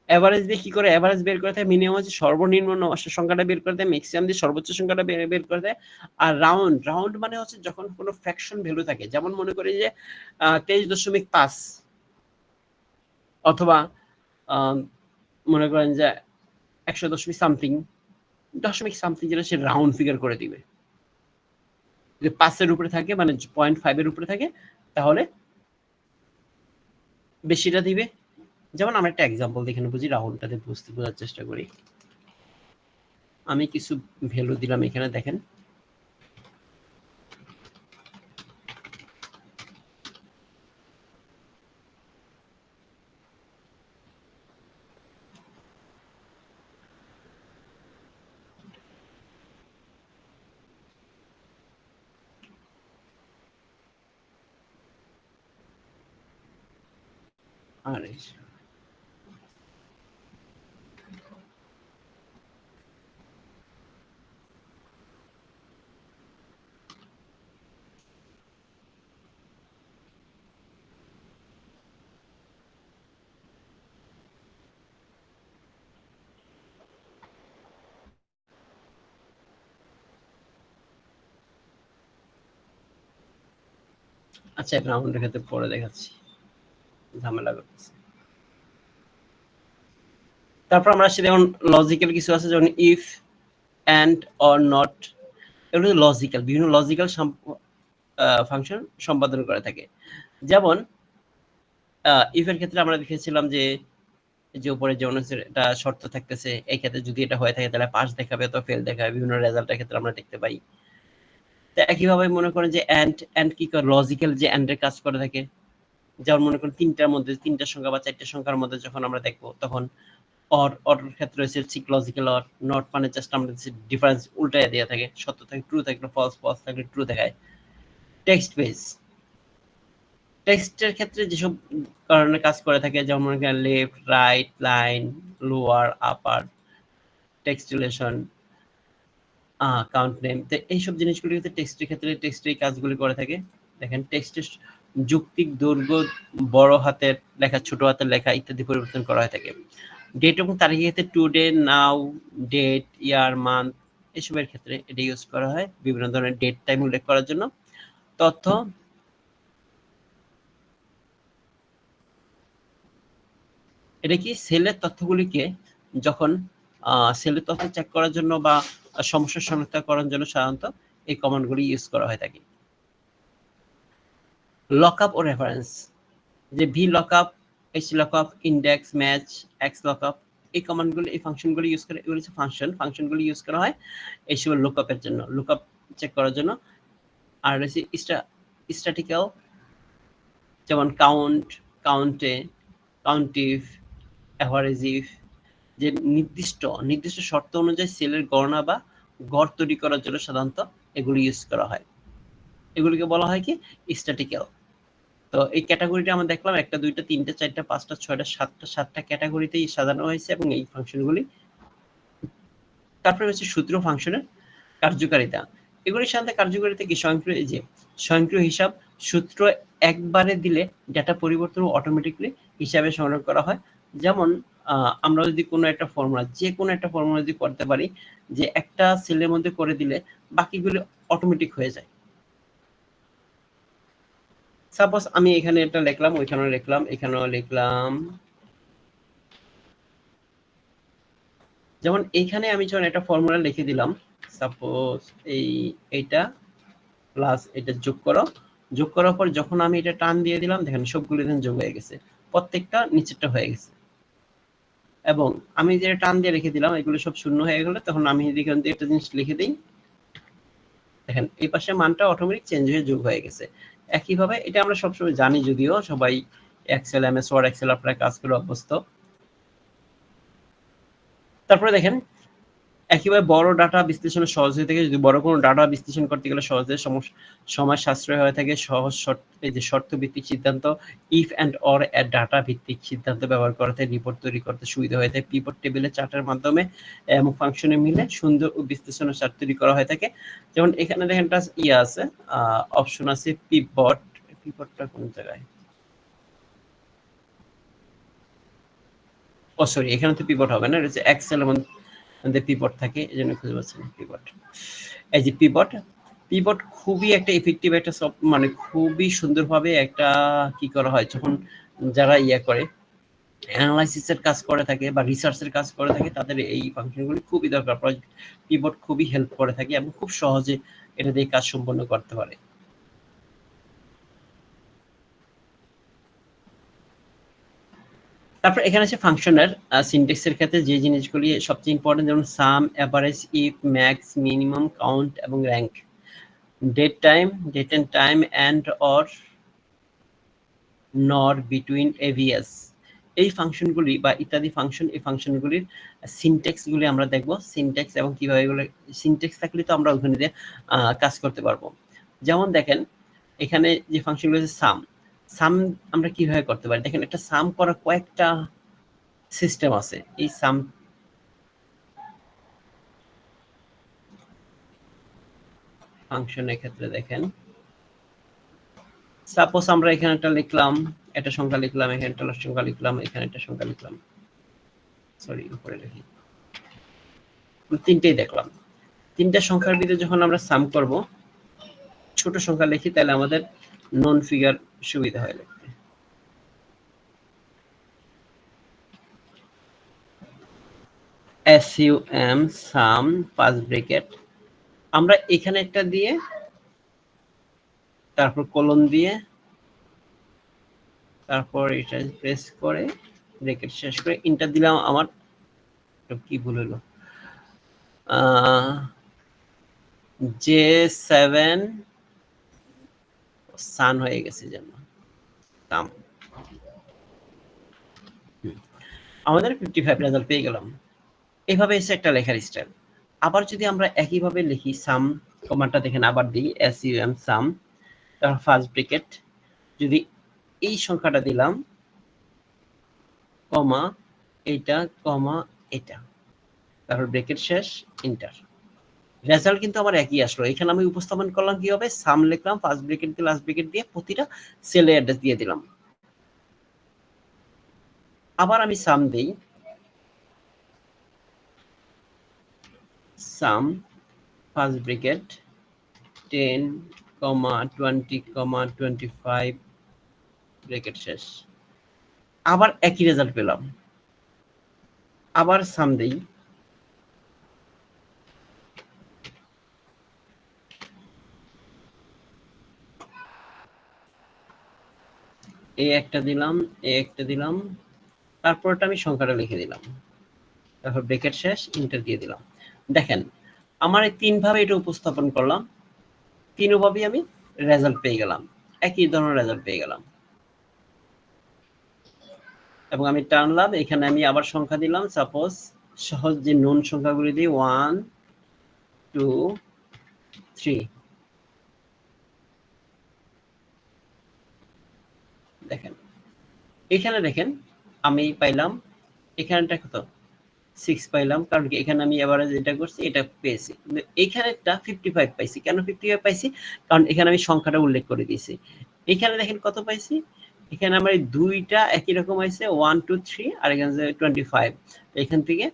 এভারেজ দিয়ে কি করে এভারেজ বের করে থাকে, মিনিমাম হচ্ছে সর্বনিম্ন সংখ্যাটা বের করে দেয়, ম্যাক্সিমাম দিয়ে সর্বোচ্চ সংখ্যাটা বের করে দেয়। আর রাউন্ড মানে হচ্ছে যখন কোনো ফ্র্যাকশন ভ্যালু থাকে, যেমন মনে করি যে 23.5, অথবা মনে করেন যে 100 সামথিং, দশমিক সামথিং, যেটা সে রাউন্ড ফিগার করে দিবে। যদি 5 উপরে থাকে, মানে 0.5 উপরে থাকে, তাহলে বেশিটা দিবে। যেমন আমরা একটা এক্সাম্পল এখানে বুঝি, রাউন্ডটাতে বোঝার চেষ্টা করি। আমি কিছু ভ্যালু দিলাম এখানে, দেখেন আরে আচ্ছা, রাউন্ডের ক্ষেত্রে পরে দেখাচ্ছি, ঝামেলা করতেছে। তারপর আমরা আসছি, যেমন লজিক্যাল কিছু আছে, যেমন ইফ, এন্ড, অর নট, এগুলো লজিক্যাল, বিভিন্ন লজিক্যাল ফাংশন সম্পাদন করে থাকে। যেমন ইফ এর ক্ষেত্রে আমরা দেখেছিলাম যে উপরে যেমন এটা শর্ত থাকতেছে, এই ক্ষেত্রে যদি এটা হয়ে থাকে তাহলে পাস দেখাবে অথবা ফেল দেখাবে, বিভিন্ন রেজাল্টের ক্ষেত্রে আমরা দেখতে পাই। তো একইভাবে মনে করেন যে এন্ড কি করে, লজিক্যাল যে এন্ড এর কাজ করে থাকে। যেমন মনে করেন তিনটার মধ্যে, তিনটা সংখ্যা বা চারটা সংখ্যার মধ্যে যখন আমরা দেখবো, তখন অর ক্ষেত্রে হচ্ছে লজিক্যাল অর, নট মানে জাস্ট আমরা ডিফারেন্স উল্টায় দেওয়া থাকে, সত্য থাকে ট্রু থাকলে ফলস, ফলস থাকলে ট্রু দেখায়। টেক্সট বেস, টেক্সটের ক্ষেত্রে যেসব কারণে কাজ করে থাকে, যেমন মনে করেন লেফট, রাইট, লাইন, লোয়ার, আপার, টেক্সচুলেশন, কাউন্ট নেম। তো এইসব জিনিসগুলি কিন্তু টেক্সটের ক্ষেত্রে টেক্সটের কাজগুলি করে থাকে। দেখেন টেক্সটের যুক্তিক দৈর্ঘ্য, বড় হাতের লেখা, ছোট হাতের লেখা ইত্যাদি পরিবর্তন করা হয়ে থাকে। ডেট এবং তারিখের ক্ষেত্রে টুডে, নাও, ডেট, ইয়ার, মান্থ এসবের ক্ষেত্রে এটা ইউজ করা হয় বিভিন্ন ধরনের ডেট টাইম উল্লেখ করার জন্য। তথ্য, এটা কি সেলের তথ্যগুলিকে যখন সেলের তথ্য চেক করার জন্য বা সমস্যা শনাক্ত করার জন্য সাধারণত এই কমান্ডগুলি ইউজ করা হয়ে থাকে। লকআপ ও রেফারেন্স, যে V lock-up, H lock-up, index, match, x lock-up, এই কমান্ডগুলি, এই ফাংশনগুলি ইউজ করে, এগুলো হচ্ছে ফাংশনগুলি ইউজ করা হয় এইসব লুকআপের জন্য, লুকআপ চেক করার জন্য। আর রয়েছে স্ট্যাটিক্যাল, যেমন কাউন্ট, কাউন্টে, কাউন্টিভ, অ্যাভারেজিভ, যে নির্দিষ্ট শর্ত অনুযায়ী সেলের গণনা বা গড় তৈরি করার জন্য সাধারণত এগুলি ইউজ করা হয়। এগুলিকে বলা হয় কি স্ট্যাটিক্যাল। তো এই ক্যাটাগরিটা আমরা দেখলাম 1টা 2টা 3টা 4টা 5টা 6টা 7টা ক্যাটাগরিতেই সাজানো হয়েছে এবং এই ফাংশনগুলি। তারপরে হচ্ছে সূত্র ফাংশনের কার্যকারিতা। এগুলির সাথে কার্যকারিতা কি স্বয়ংক্রিয়, এই যে স্বয়ংক্রিয় হিসাব, সূত্র একবারে দিলে ডেটা পরিবর্তন অটোমেটিক্যালি হিসাবে সংগ্রহ করা হয়। যেমন আমরা যদি কোনো একটা ফর্মুলা, যে কোনো একটা ফর্মুলা যদি করতে পারি, যে একটা সেলের মধ্যে করে দিলে বাকিগুলি অটোমেটিক হয়ে যায়। সাপোজ আমি এখানে এটা লিখলাম, ওইখানেও লিখলাম, এখানেও লিখলাম। যেমন এইখানে আমি যখন একটা ফর্মুলা লিখে দিলাম, সাপোজ এইটা প্লাস এটা যোগ করো, যোগ করার পর যখন আমি এটা টান দিয়ে দিলাম, দেখেন সবগুলো এখানে যোগ হয়ে গেছে, প্রত্যেকটা নিচেরটা হয়ে গেছে। এবং আমি যে টান দিয়ে রেখে দিলাম, এগুলো সব শূন্য হয়ে গেলে তখন আমি এখান দিয়ে একটা জিনিস লিখে দিই, দেখেন এই পাশে মানটা অটোমেটিক চেঞ্জ হয়ে যোগ হয়ে গেছে। একইভাবে এটা আমরা সবসময় জানি, যদিও সবাই এক্সেল, এমএস ওয়ার্ড, এক্সেল আপনারা কাজ করে অভ্যস্ত। তারপরে দেখেন একেবারে বড় ডাটা বিশ্লেষণে সহজ হয়ে থাকে, যদি বড় কোনো ডাটা বিশ্লেষণ করতে গেলে সহজে সময় সাশ্রয় হয়ে থাকে। সহজ এই যে শর্ত ভিত্তিক সিদ্ধান্ত, ইফ অ্যান্ড অর এর ডাটা ভিত্তিক সিদ্ধান্ত ব্যবহার করতে রিপোর্ট তৈরি করতে সুবিধা হয়ে থাকে। পিভট টেবিলে চার্টের মাধ্যমে এবং ফাংশনে মিলে সুন্দর ও বিশ্লেষণের চার্ট তৈরি করা হয়ে থাকে। যেমন এখানে দেখেন একটা আছে, অপশন আছে পিভট। পিভটটা কোন জায়গায়? ও সরি, এখানে তো পিভট হবে না, এটা হচ্ছে এক্সেল এর মধ্যে পিভট থাকে, এজন্য খুঁজে পাচ্ছি না পিভট। এই যে পিভট খুবই একটা ইফেক্টিভ একটা মানে খুবই সুন্দরভাবে একটা কি করা হয়, যখন যারা করে অ্যানালাইসিসের কাজ করে থাকে বা রিসার্চের কাজ করে থাকে, তাদের এই ফাংশনগুলি খুবই দরকার। পিভট খুবই হেল্প করে থাকে এবং খুব সহজে এটা দিয়ে কাজ সম্পন্ন করতে পারে। তারপর এখানে আছে ফাংশনের সিনট্যাক্সের ক্ষেত্রে যে জিনিসগুলি সবচেয়ে ইম্পর্টেন্ট, যেমন sum, average, if, max, minimum, count এবং rank. date and time and or nor between AVS, এই ফাংশনগুলি বা ইত্যাদি ফাংশন, এই ফাংশনগুলির সিনট্যাক্সগুলি আমরা দেখব। সিনট্যাক্স এবং কিভাবে এগুলো সিনট্যাক্স থাকলে তো আমরা ওখানে দিয়ে কাজ করতে পারবো। যেমন দেখেন এখানে যে ফাংশনগুলো আছে সাম আমরা কিভাবে করতে পারি, দেখেন একটা সাম করার কয়েকটা সিস্টেম আছে। এই সাম ফাংশনের ক্ষেত্রে দেখেন, সাপোজ আমরা এখানে একটা লিখলাম, একটা সংখ্যা লিখলাম, এখানে একটা সংখ্যা লিখলাম, এখানে একটা সংখ্যা লিখলাম, সরি উপরে লিখি, তিনটেই দেখলাম। তিনটা সংখ্যার ভিতরে যখন আমরা সাম করব, ছোট সংখ্যা লিখি, তাহলে আমাদের নন ফিগার সুবিধা হয় লিখতে। SUM সাম পাঁচ ব্র্যাকেট, আমরা এখানে একটা দিয়ে তারপর কোলন দিয়ে তারপর এটা প্রেস করে ব্র্যাকেট শেষ করে ইন্টার দিলাম। আমার কি ভুল হলো, J7 সান হয়ে গেছে যেন সাম, আমাদের 55 রেজাল্ট পেয়ে গেলাম। এভাবে এসে একটা লেখার স্টাইল। আবার যদি আমরা একইভাবে লিখি, সাম কমান্ডটা দেখেন আবার দিই, SUM সাম, তারপর ফার্স্ট ব্র্যাকেট, যদি এই সংখ্যাটা দিলাম, কমা এটা, কমা এটা, তারপর ব্র্যাকেট শেষ, ইন্টার। রেজাল্ট কিন্তু আমার একই আসলো। এখানে আমি উপস্থাপন করলাম কিভাবে, সাম লিখলাম, ফার্স্ট ব্র্যাকেট দিয়ে লাস্ট ব্র্যাকেট দিয়ে প্রতিটা সেলে অ্যাড্রেস দিয়ে দিলাম। আবার আমি সাম দেই, সাম ফার্স্ট ব্র্যাকেট 10, 20, 25 ব্র্যাকেট শেষ। আবার একই রেজাল্ট পেলাম। আবার সাম দেই, এই একটা দিলাম, এই একটা দিলাম, তারপরটা আমি সংখ্যাটা লিখে দিলাম, তারপর ব্র্যাকেট শেষ, ইন্টার দিয়ে দিলাম। দেখেন আমার এই ৩ ভাবে এটা উপস্থাপন করলাম, ৩ ভাবেই আমি রেজাল্ট পেয়ে গেলাম, একই ধরনের রেজাল্ট পেয়ে গেলাম। এবং আমি টানলাম, এখানে আমি আবার সংখ্যা দিলাম, সাপোজ সহজ যে নন সংখ্যাগুলি দিই 1, 2, 3। দেখেন এখানে দেখেন আমি পাইলাম, এখানেটা কত 6 পাইলাম, কারণ কি এখানে আমি এভারেজ এটা করছি, এটা পেয়েছি। কিন্তু এখানেরটা 55 পাইছি। কেন 55 পাইছি? কারণ এখানে আমি সংখ্যাটা উল্লেখ করে দিয়েছি। এখানে দেখেন কত পাইছি, এখানে আমার এই দুইটা একই রকম হয়েছে 1, 2, 3, আর এখানে 25। এখান থেকে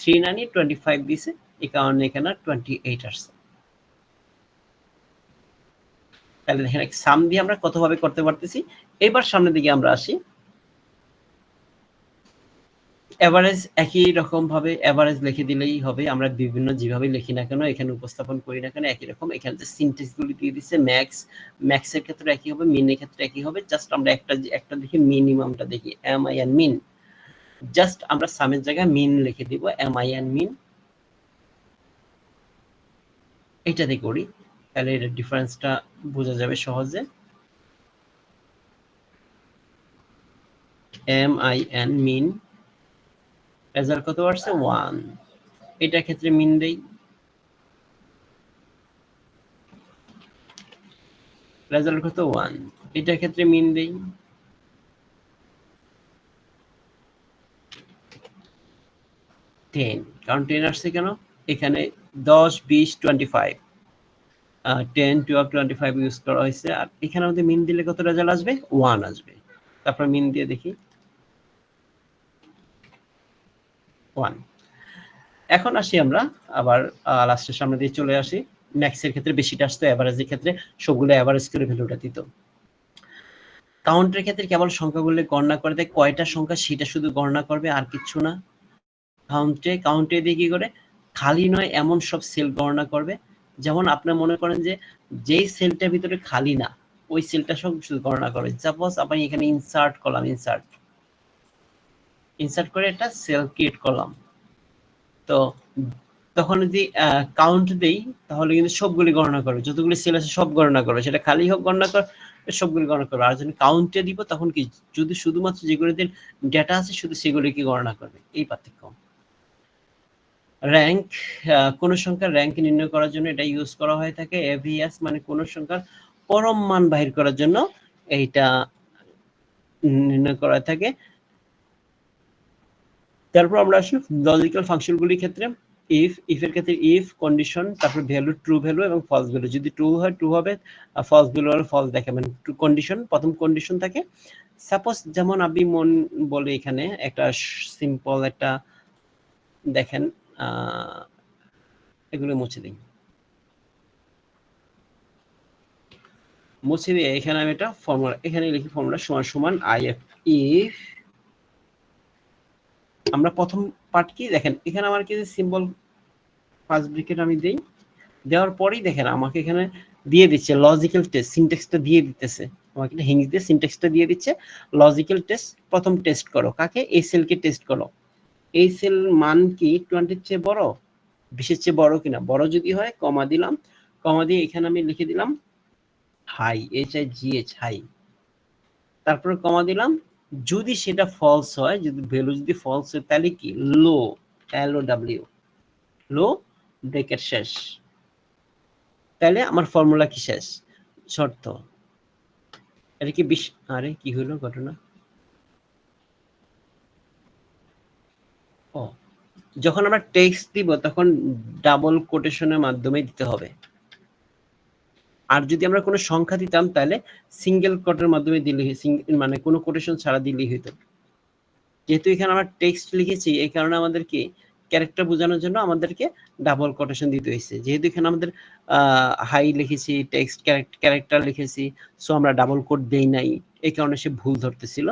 3 না নিয়ে 25 দিছে, এই কারণে এখানে 28 আসছে। তাহলে দেখেন সাম দিয়ে আমরা কতভাবে করতে পারতেছি। এবার সামনের দিকে আমরা আসি। এভারেজ একই রকম ভাবে এভারেজ লিখে দিলেই হবে। আমরা বিভিন্ন যেভাবে লিখি না কেন, এখানে উপস্থাপন করি না কেন একই রকম। এখানে যে সিনট্যাক্স গুলি দিয়ে দিচ্ছে ম্যাক্স, ম্যাক্স এর ক্ষেত্রে একই হবে, মিন এর ক্ষেত্রে একই হবে। জাস্ট আমরা একটা দেখি মিনিমামটা দেখি, M I N min. Just আমরা সামের জায়গায় মিন লিখে দিব, এম আই এন মিন। এইটাতে করি, তাহলে এর ডিফারেন্সটা বোঝা যাবে সহজে। M I N min, result কত আসছে 1। এটার ক্ষেত্রে মিন দেই, রেজাল্ট কত 1। এটার ক্ষেত্রে মিন দেই, টেন। কারণ 10 আসছে কেন, এখানে 10, 20, 25, 10, 12, 25 ইউজ করা হয়েছে। আর এখানে আমাদের মিন দিলে কত রেজাল্ট আসবে, 1 আসবে। তারপর মিন দিয়ে দেখি 1। এখন আসি আমরা আবার লাস্টের সামনে দিয়ে চলে আসি। ম্যাক্সের ক্ষেত্রে বেশিটা আসতো, এভারেজের ক্ষেত্রে সবগুলো এভারেজ করে ভ্যালুটা দিত। কাউন্টের ক্ষেত্রে কেবল সংখ্যাগুলো গণনা করে দেয়, কয়টা সংখ্যা সেটা শুধু গণনা করবে, আর কিচ্ছু না। কাউন্টে দিয়ে কি করে, খালি নয় এমন সব সেল গণনা করবে। যেমন আপনি মনে করেন যে যেই সেলটার ভিতরে খালি না, ওই সেলটা সব শুধু গণনা করবে। সাপোজ আমি এখানে ইনসার্ট করলাম, ইনসার্ট করে একটা সেল ক্রিয়েট করলাম। তো তখন যদি কাউন্ট দেই, তাহলে কিন্তু সবগুলি গণনা করবে, যতগুলি সেল আছে সব গণনা করবে, সেটা খালি হোক গণনা করে সবগুলি গণনা করবে। আর যখন কাউন্টে দিব তখন কি, যদি শুধুমাত্র যেগুলিতে ডেটা আছে শুধু সেগুলিকে গণনা করবে, এই পার্থক্য। র‍্যাংক, কোন সংখ্যার র‍্যাংক নির্ণয় করার জন্য এটা ইউজ করা হয়ে থাকে। এভিএস মানে কোন সংখ্যার পরম মান বাহির করার জন্য এইটা নির্ণয় করা থাকে। তারপর আমরা আসি লজিক্যাল ফাংশনগুলির ক্ষেত্রে। ইফ এর ক্ষেত্রে ইফ কন্ডিশন, তারপর ভ্যালু ট্রু ভ্যালু এবং ফলস ভ্যালু। যদি ট্রু হয় ট্রু হবে, আর ফলস ভ্যালু হলে ফলস দেখাবেন। কন্ডিশন, প্রথম কন্ডিশন থাকে। সাপোজ যেমন আমি মন বলে এখানে একটা সিম্পল একটা দেখেন, এগুলো মুছে দিই, মুছে দিয়ে এখানে আমি একটা ফর্মুলা এখানে লিখি, ফর্মুলা সমান সমান আইএফ। ইফ আমরা প্রথম পার্ট কি দেখেন, এখানে আমার কিছু সিম্বল ফার্স্ট ব্র্যাকেট আমি দেই, দেওয়ার পরেই দেখেন আমাকে এখানে দিয়ে দিচ্ছে লজিক্যাল টেস্ট, সিনট্যাক্সটা দিয়ে দিতেছে আমাকে, হিংস দিয়ে সিনট্যাক্সটা দিয়ে দিচ্ছে। লজিক্যাল টেস্ট, প্রথম টেস্ট করো কাকে, এই সেলকে টেস্ট করো, এই সেল মান কি 20 চেয়ে বড়, 20 চেয়ে বড় কিনা, বড় যদি হয় কমা দিলাম, কমা দিয়ে এখানে আমি লিখে দিলাম হাই, HIGH হাই, তারপরে কমা দিলাম। যদি সেটা ফলস হয়, যদি ভ্যালু যদি ফলস হয় তাহলে কি লো, LOW, লো ব্রেকেট শেষ। তাহলে আমার ফর্মুলা কি শেষ, শর্ত। এটা কি আরে কি হলো ঘটনা, ও যখন আমরা টেক্সট দিব তখন ডাবল কোটেশনের মাধ্যমে দিতে হবে। আর যদি আমরা কোনো সংখ্যা দিতাম তাহলে সিঙ্গেল কোটের মাধ্যমে দিলে মানে কোনো কোটেশন ছাড়া দিলেই হতো। যেহেতু এখানে আমরা টেক্সট লিখেছি এই কারণে আমাদের কি ক্যারেক্টার বোঝানোর জন্য আমাদেরকে ডাবল কোটেশন দিতে হয়েছে। যেহেতু এখানে আমাদের হাই লিখেছি, টেক্সট ক্যারেক্টার লিখেছি, সো আমরা ডাবল কোট দেই নাই, এই কারণে সে ভুল ধরতেছিল।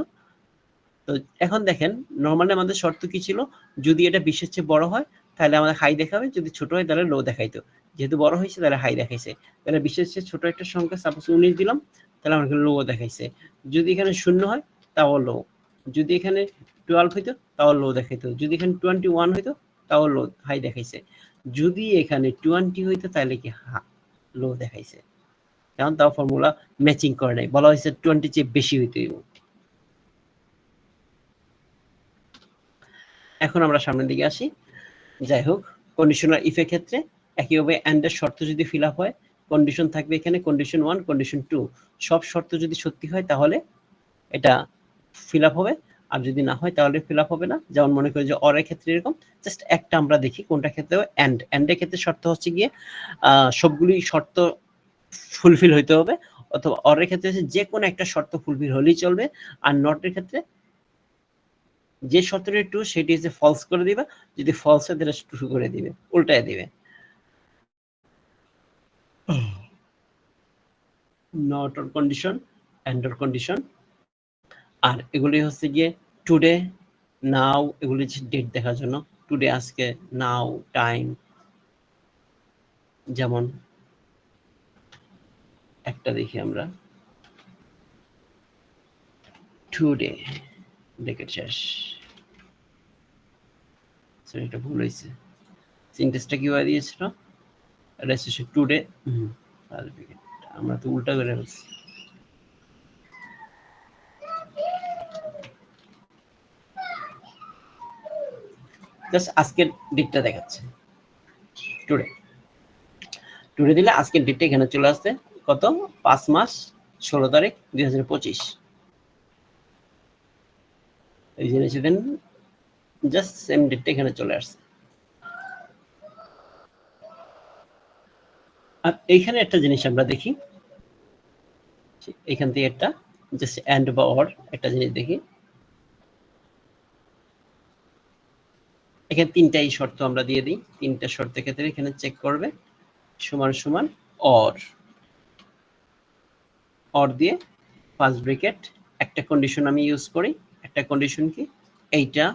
তো এখন দেখেন নর্মালি আমাদের শর্ত কি ছিল, যদি এটা 20 এর চেয়ে বড় হয় তাহলে আমাদের হাই দেখাবে, যদি ছোট হয় তাহলে লো দেখাইতো। যেহেতু বড় হয়েছে তাহলে হাই দেখাইছে, তাহলে 20 এর চেয়ে ছোট একটা সংখ্যা সাপোজ 19 দিলাম, তাহলে আমাকে লো দেখাইছে। যদি এখানে 0 হয় তাও লো, যদি এখানে 12 হইতো তাও লো দেখাইতো, যদি এখানে 21 হইতো তাও লো হাই দেখাইছে, যদি এখানে 20 হইতো তাহলে কি লো দেখাইছে, কারণ তাও ফর্মুলা ম্যাচিং করে নাই, বলা হয়েছে 20 চেয়ে বেশি হইতে হইব। এখন আমরা সামনের দিকে আসি। যাই হোক, কন্ডিশনাল ইফের ক্ষেত্রে একইভাবে এন্ড এর শর্ত যদি ফিল আপ হয়, কন্ডিশন থাকবে এখানে কন্ডিশন 1, কন্ডিশন 2, সব শর্ত যদি সত্যি হয় তাহলে এটা ফিল আপ হবে, আর যদি না হয় তাহলে ফিল আপ হবে না। যেমন মনে করি যে অর এর ক্ষেত্রে এরকম, জাস্ট একটা আমরা দেখি কোনটা ক্ষেত্রে এন্ড এর ক্ষেত্রে শর্ত হচ্ছে গিয়ে সবগুলি শর্ত ফুলফিল হইতে হবে, অথবা অর এর ক্ষেত্রে যে কোনো একটা শর্ত ফুলফিল হলেই চলবে, আর নট এর ক্ষেত্রে যে শর্তটি ট্রু সেটি হচ্ছে ফলস করে দিবে, যদি ফলস হয় তাহলে ট্রু করে দিবে, উল্টায় দিবে। Not or condition, and or condition, আর এগুলি হচ্ছে গিয়ে টুডে, নাও, এগুলি ডেট দেখার জন্য, টুডে আজকে, নাও টাইম। যেমন একটা দেখি আমরা, টুডে দেখে শেষ, এটা ভুল হয়েছে, সিনটেক্সটা কিভাবে দিয়েছিল, এটা শেষে টুডে, আমরা তো উল্টা করে ফেলছি। জাস্ট আজকের ডেটটা দেখাচ্ছে, টুডে, টুডে দিলে আজকের ডেটটা এখানে চলে আসছে, কত, 5 মাস 16 তারিখ 2025, এই জিনিস দেন, জাস্ট সেম ডেটটা এখানে চলে আসছে। আর এইখানে একটা জিনিস আমরা দেখি, এখান থেকে একটা জাস্ট এন্ড বা অর একটা জিনিস দেখি, এখানে তিনটাই শর্ত আমরা দিয়ে দিই, তিনটা শর্তের ক্ষেত্রে এখানে চেক করবে সমান সমান অর, অর দিয়ে ফার্স্ট ব্র্যাকেট, একটা কন্ডিশন আমি ইউজ করি, একটা কন্ডিশন কি এইটা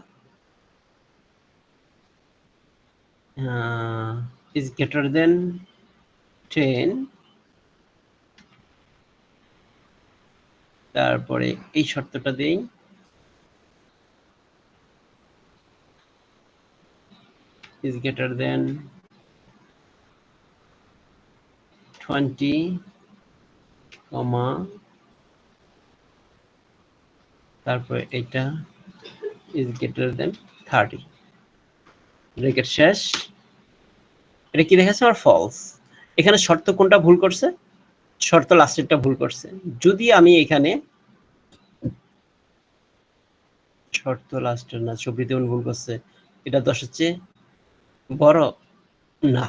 is greater than 10, তারপরে এই শর্তটা দেই, is greater than 20, তারপরে এটা is greater than 30, ব্র্যাকেট শেষ। এটা কি দেখাচ্ছে আমার ফলস, এখানে শর্ত কোনটা ভুল করছে, শর্ত লাস্টেরটা ভুল করছে। যদি আমি এখানে শর্ত লাস্টের না, ছবিতে ভুল করছে, এটা 10-এর চেয়ে বড় না,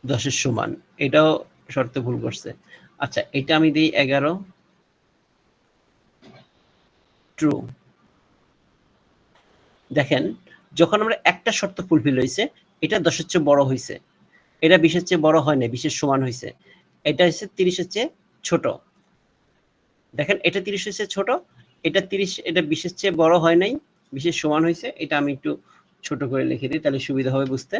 10-এর সমান, এটাও শর্ত ভুল করছে। আচ্ছা, এটা আমি দিই 11, ট্রু। দেখেন যখন আমরা একটা শর্ত ফুলফিল হয়েছে, এটা 10-এর চেয়ে বড় হয়েছে, এটা 20-এর চেয়ে বড় হয় না, 20-এর সমান হয়েছে, এটা হচ্ছে 30-এর চেয়ে ছোট। দেখেন এটা 30-এর চেয়ে ছোট, এটা 30, এটা 20-এর চেয়ে বড় হয় নাই, 20-এর সমান হয়েছে, এটা আমি একটু ছোট করে লিখে দিই তাহলে সুবিধা হবে বুঝতে।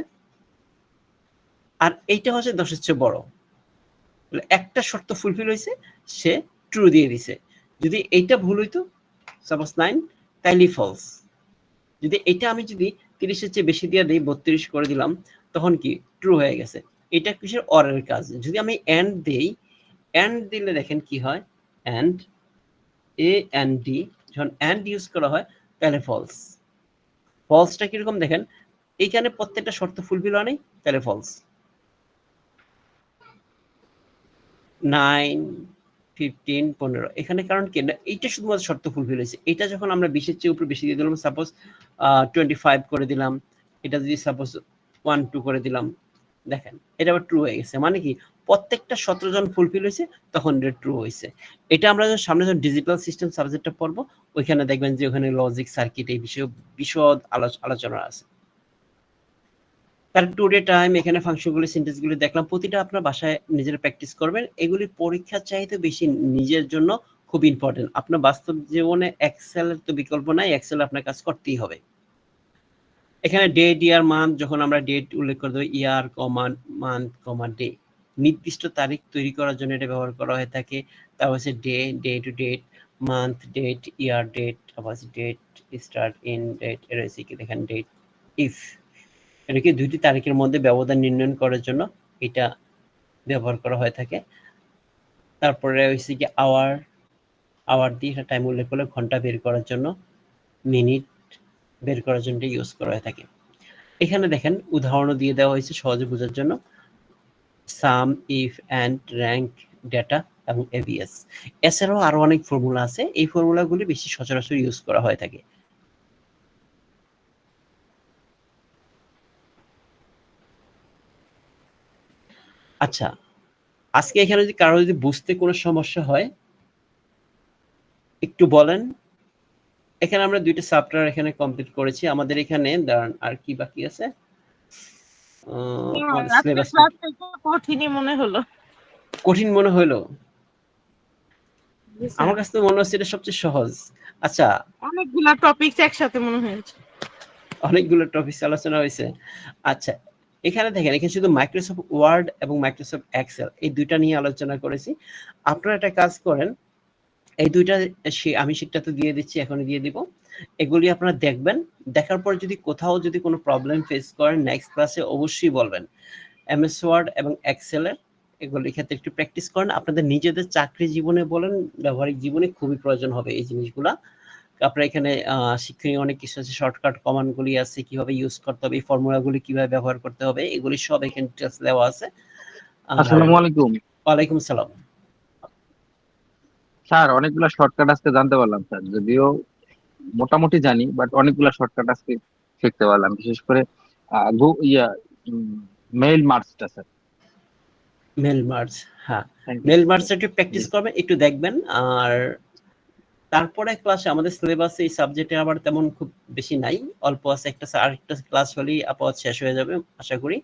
আর এইটা হচ্ছে 10-এর চেয়ে বড়, একটা শর্ত ফুলফিল হয়েছে, সে ট্রু দিয়ে দিছে। যদি এইটা ভুল হইতো সাপোজ 9, তাইলে ফলস। যদি এটা আমি যদি 30-এর চেয়ে বেশি দিয়ে দিই, 32 করে দিলাম, তখন কি ট্রু হয়ে গেছে। এটা কিসের, অরের কাজ। যদি আমি এন্ড দেই, এন্ড দিলে দেখেন কি হয়, এন্ড এ এন্ড ডি, যখন এন্ড ইউজ করা হয় তাহলে ফলস। ফলসটা কিরকম দেখেন, এইখানে প্রত্যেকটা শর্ত ফুলফিল হয় নাই, তাহলে ফলস। 9, 15, 15, এখানে কারণ কি না, এইটা শুধুমাত্র শর্ত ফুলফিল হয়েছে। এটা যখন আমরা 20-এর চেয়ে উপরে বেশি দিয়ে দিলাম, সাপোজ 25 করে দিলাম, এটা যদি সাপোজ 1 2 করে দিলাম, দেখেন এটা আবার ট্রু হয়ে গেছে। মানে কি প্রত্যেকটা 17 জন ফুলফিল হয়েছে তখন এটা ট্রু হয়েছে। এটা আমরা সামনে যখন ডিজিটাল সিস্টেম সাবজেক্টটা পড়বো ওইখানে দেখবেন যে ওখানে লজিক সার্কিট এই বিষয়ে বিশদ আলোচনা আছে। তার টুডে টাইম এখানে ফাংশনগুলি সিনট্যাক্সগুলি দেখলাম, প্রতিটা আপনার বাসায় নিজেরা প্র্যাকটিস করবেন। এগুলি পরীক্ষার চাইতে বেশি নিজের জন্য খুব ইম্পর্টেন্ট। আপনার বাস্তব জীবনে এক্সেলের তো বিকল্প নাই, এক্সেল আপনার কাজ করতেই হবে। এখানে ডেট ইয়ার মান্থ, যখন আমরা ডেট উল্লেখ করে দেবো ইয়ার কমা মান্থ কমা ডে, নির্দিষ্ট তারিখ তৈরি করার জন্য এটা ব্যবহার করা হয়ে থাকে। তারপর হচ্ছে day to date, month date, year date, তারপর হচ্ছে ডেট স্টার্ট ইন ডেট, এর হচ্ছে কি দেখেন ডেট ইফ, এটাকে দুইটি তারিখের মধ্যে ব্যবধান নির্ণয় করার জন্য এটা ব্যবহার করা হয়ে থাকে। তারপরে হচ্ছে কি আওয়ার দিয়ে এটা টাইম উল্লেখ করলে ঘন্টা বের করার জন্য, মিনিট বের করার জন্য ইউজ করা হয়ে থাকে। এখানে দেখেন উদাহরণ দিয়ে দেওয়া হয়েছে সহজে বোঝার জন্য, সাম, ইফ, অ্যান্ড, র্যাঙ্ক, ডেটা এবং এভিএস। এছাড়াও আরো অনেক ফর্মুলা আছে, এই ফর্মুলাগুলি বেশি সচরাচর ইউজ করা হয়ে থাকে। আচ্ছা, আজকে এখানে যদি কারো যদি বুঝতে কোনো সমস্যা হয় একটু বলেন। এখানে আমরা দুইটা চ্যাপ্টার এখানে কমপ্লিট করেছি। আমাদের এখানে দাঁড়ান আর কি বাকি আছে, কঠিন মনে হলো? আমার কাছে তো মনে হচ্ছে এটা সবচেয়ে সহজ। আচ্ছা, অনেকগুলো টপিকস একসাথে মনে হয়েছে, অনেকগুলো টপিক আলোচনা হয়েছে। আচ্ছা, এখানে দেখেন, এখানে শুধু মাইক্রোসফট ওয়ার্ড এবং মাইক্রোসফট এক্সেল এই দুইটা নিয়ে আলোচনা করেছি। আপনারা একটা কাজ করেন, এই দুইটা আমি শীটটা তো দিয়ে দিচ্ছি, এখনই দিয়ে দিব। এগুলি আপনারা দেখবেন, দেখার পর যদি কোথাও যদি কোনো প্রবলেম ফেস করেন নেক্সট ক্লাসে অবশ্যই বলবেন। এমএস ওয়ার্ড এবং এক্সেলের এগুলির ক্ষেত্রে একটু প্র্যাকটিস করেন। আপনাদের নিজেদের চাকরি জীবনে বলেন, ব্যবহারিক জীবনে খুবই প্রয়োজন হবে এই জিনিসগুলা। আপনার এখানে শিক্ষণীয় অনেক কিছু আছে, শর্টকাট কমান্ডগুলি আছে, কিভাবে ইউজ করতে হবে, এই ফর্মুলাগুলি কিভাবে ব্যবহার করতে হবে, এগুলি সব এখানে ডিটেইলস দেওয়া আছে। আসসালামু আলাইকুম। ওয়ালাইকুম সালাম। স্যার, অনেকগুলো শর্টকাট আজকে জানতে পারলাম স্যার, যদিও মোটামুটি জানি, বাট অনেকগুলো শর্টকাট আজকে শিখতে পারলাম, বিশেষ করে মেইল মার্চটা স্যার। মেল মার্জ, হ্যাঁ, থ্যাংক মেল ইউ। মার্জটা একটু প্র্যাকটিস করবেন, একটু দেখবেন। আর তারপরে ক্লাসে আমাদের সিলেবাসে এই সাবজেক্টে আবার তেমন খুব বেশি নাই, অল্প আছে, আরেকটা ক্লাস হলেই আপাতত শেষ হয়ে যাবে আশা করি।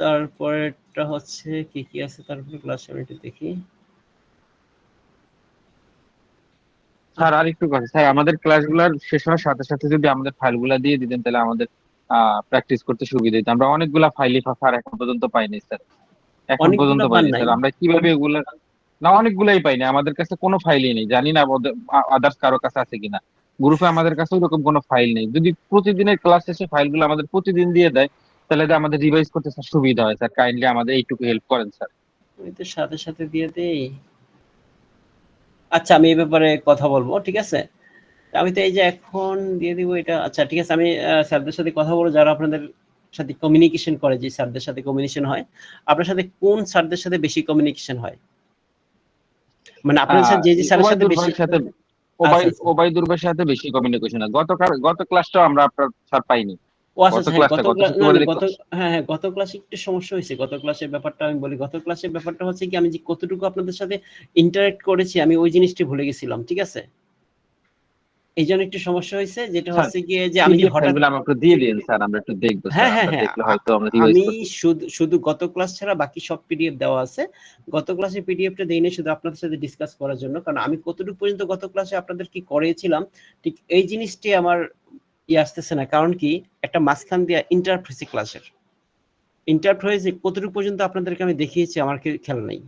তারপরেটা হচ্ছে কি কি আছে তারপরে ক্লাস, আমি একটু দেখি। স্যার আরেকটু কথা, স্যার আমাদের ক্লাসগুলোর শেষ হওয়ার সাথে সাথে যদি আমাদের ফাইলগুলো দিয়ে দিতেন তাহলে আমাদের প্র্যাকটিস করতে সুবিধা হতো। আমরা অনেকগুলা ফাইলই স্যার এখন পর্যন্ত পাইনি স্যার, এখন পর্যন্ত অনেকগুলো পান পাইনি নাই? স্যার। আমরা কিভাবে এগুলা, না অনেকগুলাই পাইনি, আমাদের কাছে কোনো ফাইলই নেই, জানি না আদার্স কারো কাছে আছে কিনা। গ্রুপে আমাদের কাছে ওরকম কোনো ফাইল নেই। যদি প্রতিদিনের ক্লাস শেষে ফাইলগুলো আমাদের প্রতিদিন দিয়ে দেয় তাহলে তো আমাদের রিভাইজ করতে স্যার সুবিধা হয় স্যার। কাইন্ডলি আমাদের এইটুকু হেল্প করেন স্যার। আমি তো সাথে সাথে দিয়ে দেই। আচ্ছা, আমি এই ব্যাপারে কথা বলবো, ঠিক আছে? আমি তো এই যে এখন দিয়ে দিব এটা। আচ্ছা ঠিক আছে, আমি স্যারদের সাথে কথা বলবো, যারা আপনাদের সাথে কমিউনিকেশন করে, যে স্যারদের সাথে কমিউনিকেশন হয়। আপনার সাথে কোন স্যারদের সাথে বেশি কমিউনিকেশন হয়? মানে আপনাদের সাথে যে স্যারের সাথে ওবায়দুর বেশি? ভাইয়ের সাথে, আচ্ছা আচ্ছা। ওবায়দুর ভাইয়ের সাথে বেশি কমিউনিকেশন হয়। গত ক্লাসটাও আমরা আপনার স্যার পাইনি। ও আচ্ছা গত আচ্ছা, হ্যাঁ, ক্লাসটা, গত না না, শুক্রবারের ক্লাস। হ্যাঁ, গত ক্লাসে একটু সমস্যা হয়েছে। গত ক্লাসের ব্যাপারটা আমি বলি। গত ক্লাসের ব্যাপারটা হচ্ছে কি, আমি যে কতটুকু আপনাদের সাথে ইন্টারেক্ট করেছি আমি ওই জিনিসটি ভুলে গেছিলাম, ঠিক আছে? এই জন্য একটু সমস্যা হয়েছে, যেটা স্যার হচ্ছে গিয়ে যে আমি যে পিডিএফ হঠাৎ, ফাইলগুলো আমাকে দিয়ে দিন স্যার, আমরা একটু দেখবো স্যার, হ্যাঁ হ্যাঁ আমরা হ্যাঁ, দেখলে হয়তো আমরা রিভাইজ আমি করতে। শুধু গত ক্লাস ছাড়া বাকি সব পিডিএফ দেওয়া আছে। গত ক্লাসে পিডিএফটা দেইনি শুধু আপনাদের সাথে ডিসকাস করার জন্য, কারণ আমি কতটুকু পর্যন্ত গত ক্লাসে আপনাদের কি করেছিলাম ঠিক এই জিনিসটি আমার আসতেছে না। কারণ কি, একটা মাঝখান দিয়ে ইন্টারাপ্ট হয়েছে, ক্লাসের ইন্টারাপ্ট হয়েছে, কতটুকু পর্যন্ত আপনাদেরকে আমি দেখিয়েছি আমার খেয়াল নেই।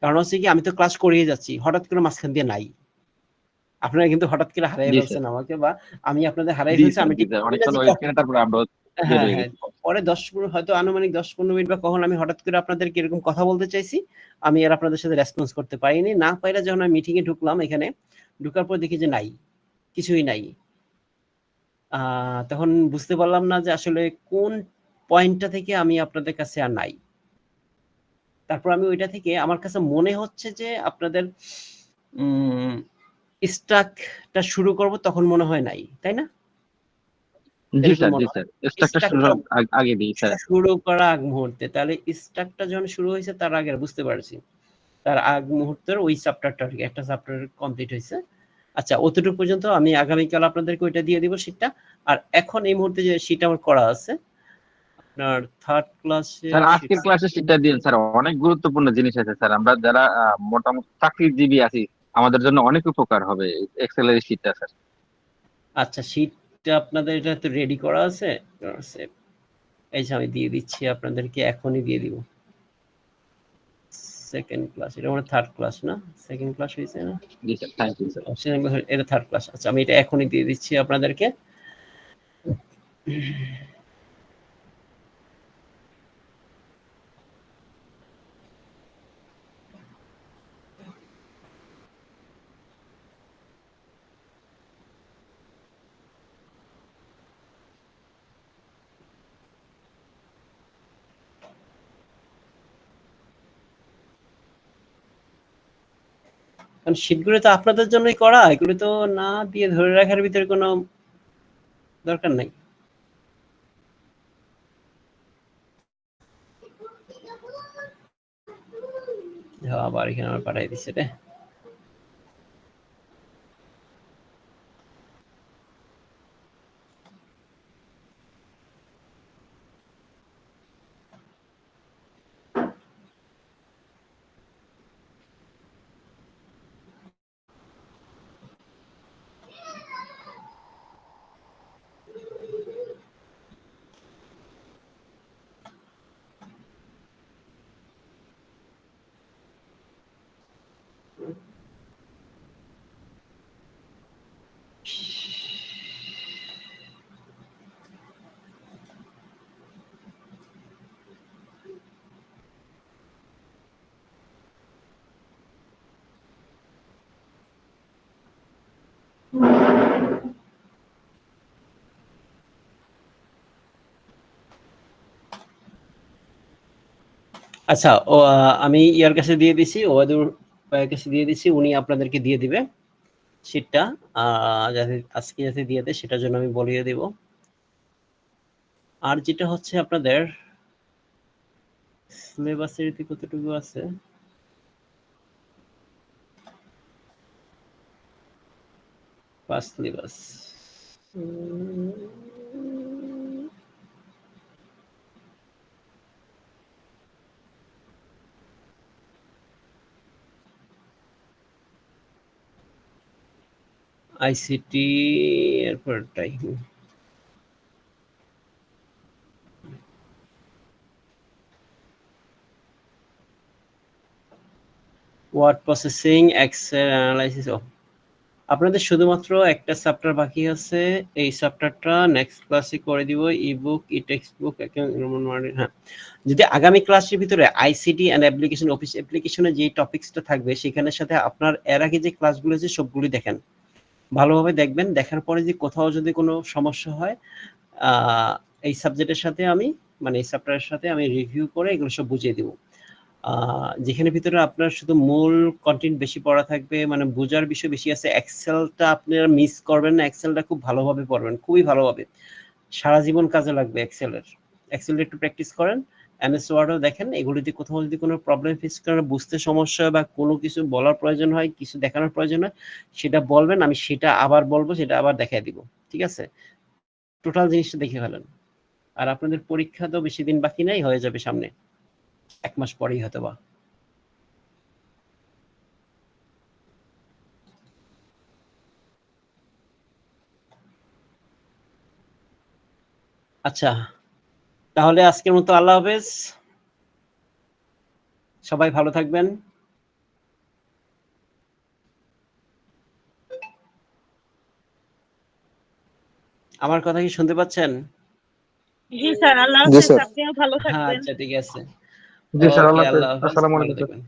কারণ হচ্ছে কি, আমি তো ক্লাস করিয়ে যাচ্ছি, হঠাৎ করে মাঝখান দিয়ে নাই। আপনারা কিন্তু হঠাৎ করে হারিয়ে জি স্যার, ফেলছেন আমাকে, বা আমি আপনাদের হারিয়ে জি ফেলছি, স্যার, আমি জি ঠিক স্যার, করি না অনেকক্ষণ যে ওয়েট কখন। করে তারপরে আমরা বের হ্যাঁ হয়ে হ্যাঁ, গেছি। পরে 10 হয়তো আনুমানিক 10-15 মিনিট বা কখন আমি হঠাৎ করে আপনাদেরকে এরকম কথা বলতে চাইছি, আমি আর আপনাদের সাথে রেসপন্স করতে পারিনি। না পাইলে যখন আমি মিটিং এ ঢুকলাম, এখানে ঢুকার পর দেখি যে নাই, কিছুই নাই। তখন বুঝতে পারলাম না যে আসলে কোন পয়েন্টটা থেকে আমি আপনাদের কাছে আর নাই। তারপর আমি ওইটা থেকে আমার কাছে মনে হচ্ছে যে আপনাদের স্টাকটা শুরু করব, তখন মনে হয় নাই, তাই না? জি এরকম স্যার, জি মনে হয়। স্যার। স্ট্রাকচার শুরু স্ট্রাকটা হওয়ার আগেই দিই স্যার। শুরু করার আগ মুহূর্তে। তাহলে স্ট্রাকটা যখন শুরু হইছে তার আগে বুঝতে পারছি। তার আগ মুহূর্তের ওই চ্যাপ্টারটা আরকি একটা চ্যাপ্টার কমপ্লিট হইছে। আচ্ছা অতটুকু পর্যন্ত আমি আগামীকাল আপনাদেরকে ওইটা দিয়ে দিব শীটটা। আর এখন এই মুহূর্তে যে শীট আমার করা আছে, আপনার 3rd ক্লাসের স্যার শীট। আজকের ক্লাসে সেটা দিন স্যার, অনেক গুরুত্বপূর্ণ জিনিস আছে স্যার। আমরা যারা মোটামুটি চাকরিজীবী আছি, আমাদের জন্য অনেক উপকার হবে এক্সেল এর শীটটা স্যার। আচ্ছা শীটটা আপনাদের এটা তো রেডি করা আছে? এই যে আমি দিয়ে দিচ্ছি আপনাদেরকে, এখনই দিয়ে দিব। 2nd ক্লাস, এটা আমার 3rd ক্লাস না? 2nd ক্লাস হইছে না? জি স্যার, থ্যাংক ইউ স্যার। এটা 3rd ক্লাস। আচ্ছা আমি এটা এখনই দিয়ে দিচ্ছি আপনাদেরকে। কারণ শীটগুলো তো আপনাদের জন্যই করা, এগুলো তো না দিয়ে ধরে রাখার ভিতরে কোনো দরকার নাই। আবার এখানে আমার পাঠাই দিচ্ছে রে। আচ্ছা আমি ইয়ার কাছে দিয়ে দিছি, ওয়াদুর ভাইয়ের কাছে দিয়ে দিছি, উনি আপনাদেরকে দিয়ে দিবে শীটটা। যাতে আজকে যাতে দিয়ে দেয় সেটার জন্য আমি বলিয়ে দিব। আর যেটা হচ্ছে আপনাদের সিলেবাসের কতটুকু আছে, ফার্স্ট সিলেবাস আইসিটি, এরপর time word processing, Excel analysis. আপনাদের শুধুমাত্র একটা চ্যাপ্টার বাকি আছে, এই চ্যাপ্টারটা নেক্সট ক্লাসে করে দিব। ইবুক, ই টেক্সট বুক, হ্যাঁ। যদি আগামী ক্লাসের ভিতরে আইসিটি অ্যান্ড অ্যাপ্লিকেশন, অফিস অ্যাপ্লিকেশনে যে টপিকসটা থাকবে সেখানের সাথে আপনার এর আগে যে ক্লাসগুলো আছে সবগুলি দেখেন, ভালোভাবে দেখবেন। দেখার পরে যে কোথাও যদি কোনো সমস্যা হয়, এই সাবজেক্টের সাথে আমি মানে এই চ্যাপ্টারের সাথে আমি রিভিউ করে এগুলো সব বুঝিয়ে দিব। যেখানে ভিতরে আপনার শুধু মূল কন্টেন্ট বেশি পড়া থাকবে, মানে বোঝার বিষয় বেশি আছে। এক্সেলটা আপনারা মিস করবেন না, এক্সেলটা খুব ভালোভাবে পড়বেন, খুবই ভালোভাবে। সারা জীবন কাজে লাগবে এক্সেলের। এক্সেলটা একটু প্র্যাকটিস করেন। এমএস ওয়ার্ডও দেখেন, এগুলিতে কোথাও যদি কোনো প্রবলেম ফেস করেন, বুঝতে সমস্যা হয় বা কোনো কিছু বলার প্রয়োজন হয়, কিছু দেখানোর প্রয়োজন হয়, সেটা বলবেন, আমি সেটা আবার বলবো, সেটা আবার দেখাই দিব। ঠিক আছে? টোটাল জিনিসটা দেখে ফেলেন। আর আপনাদের পরীক্ষা তো বেশি দিন বাকি নাই, হয়ে যাবে সামনে 1 মাস পরেই হয়তোবা। আচ্ছা, তাহলে আজকের মতো আল্লাহ হাফেজ। সবাই ভালো থাকবেন। আমার কথা কি শুনতে পাচ্ছেন? জি স্যার, আল্লাহ জি হাফেজ, স্যার। আপনিও ভালো হ্যাঁ থাকবেন। আচ্ছা ঠিক আছে। জি স্যার, ওকে, আল্লাহ হাফেজ। আল্লাহ হাফেজ, আসসালামু ভালো আলাইকুম।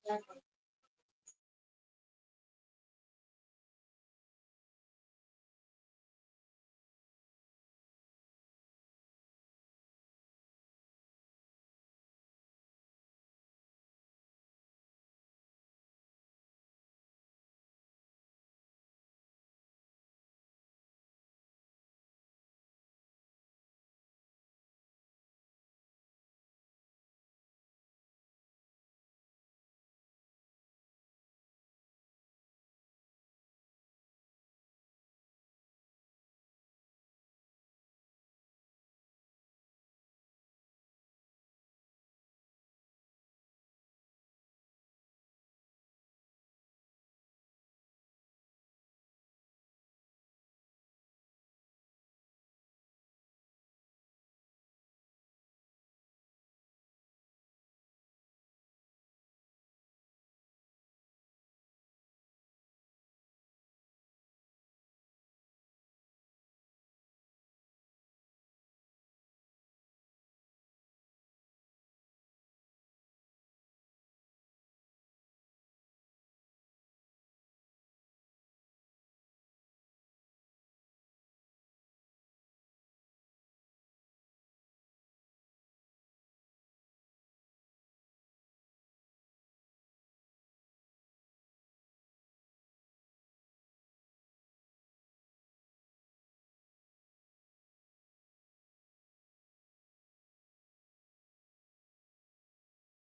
স্যার।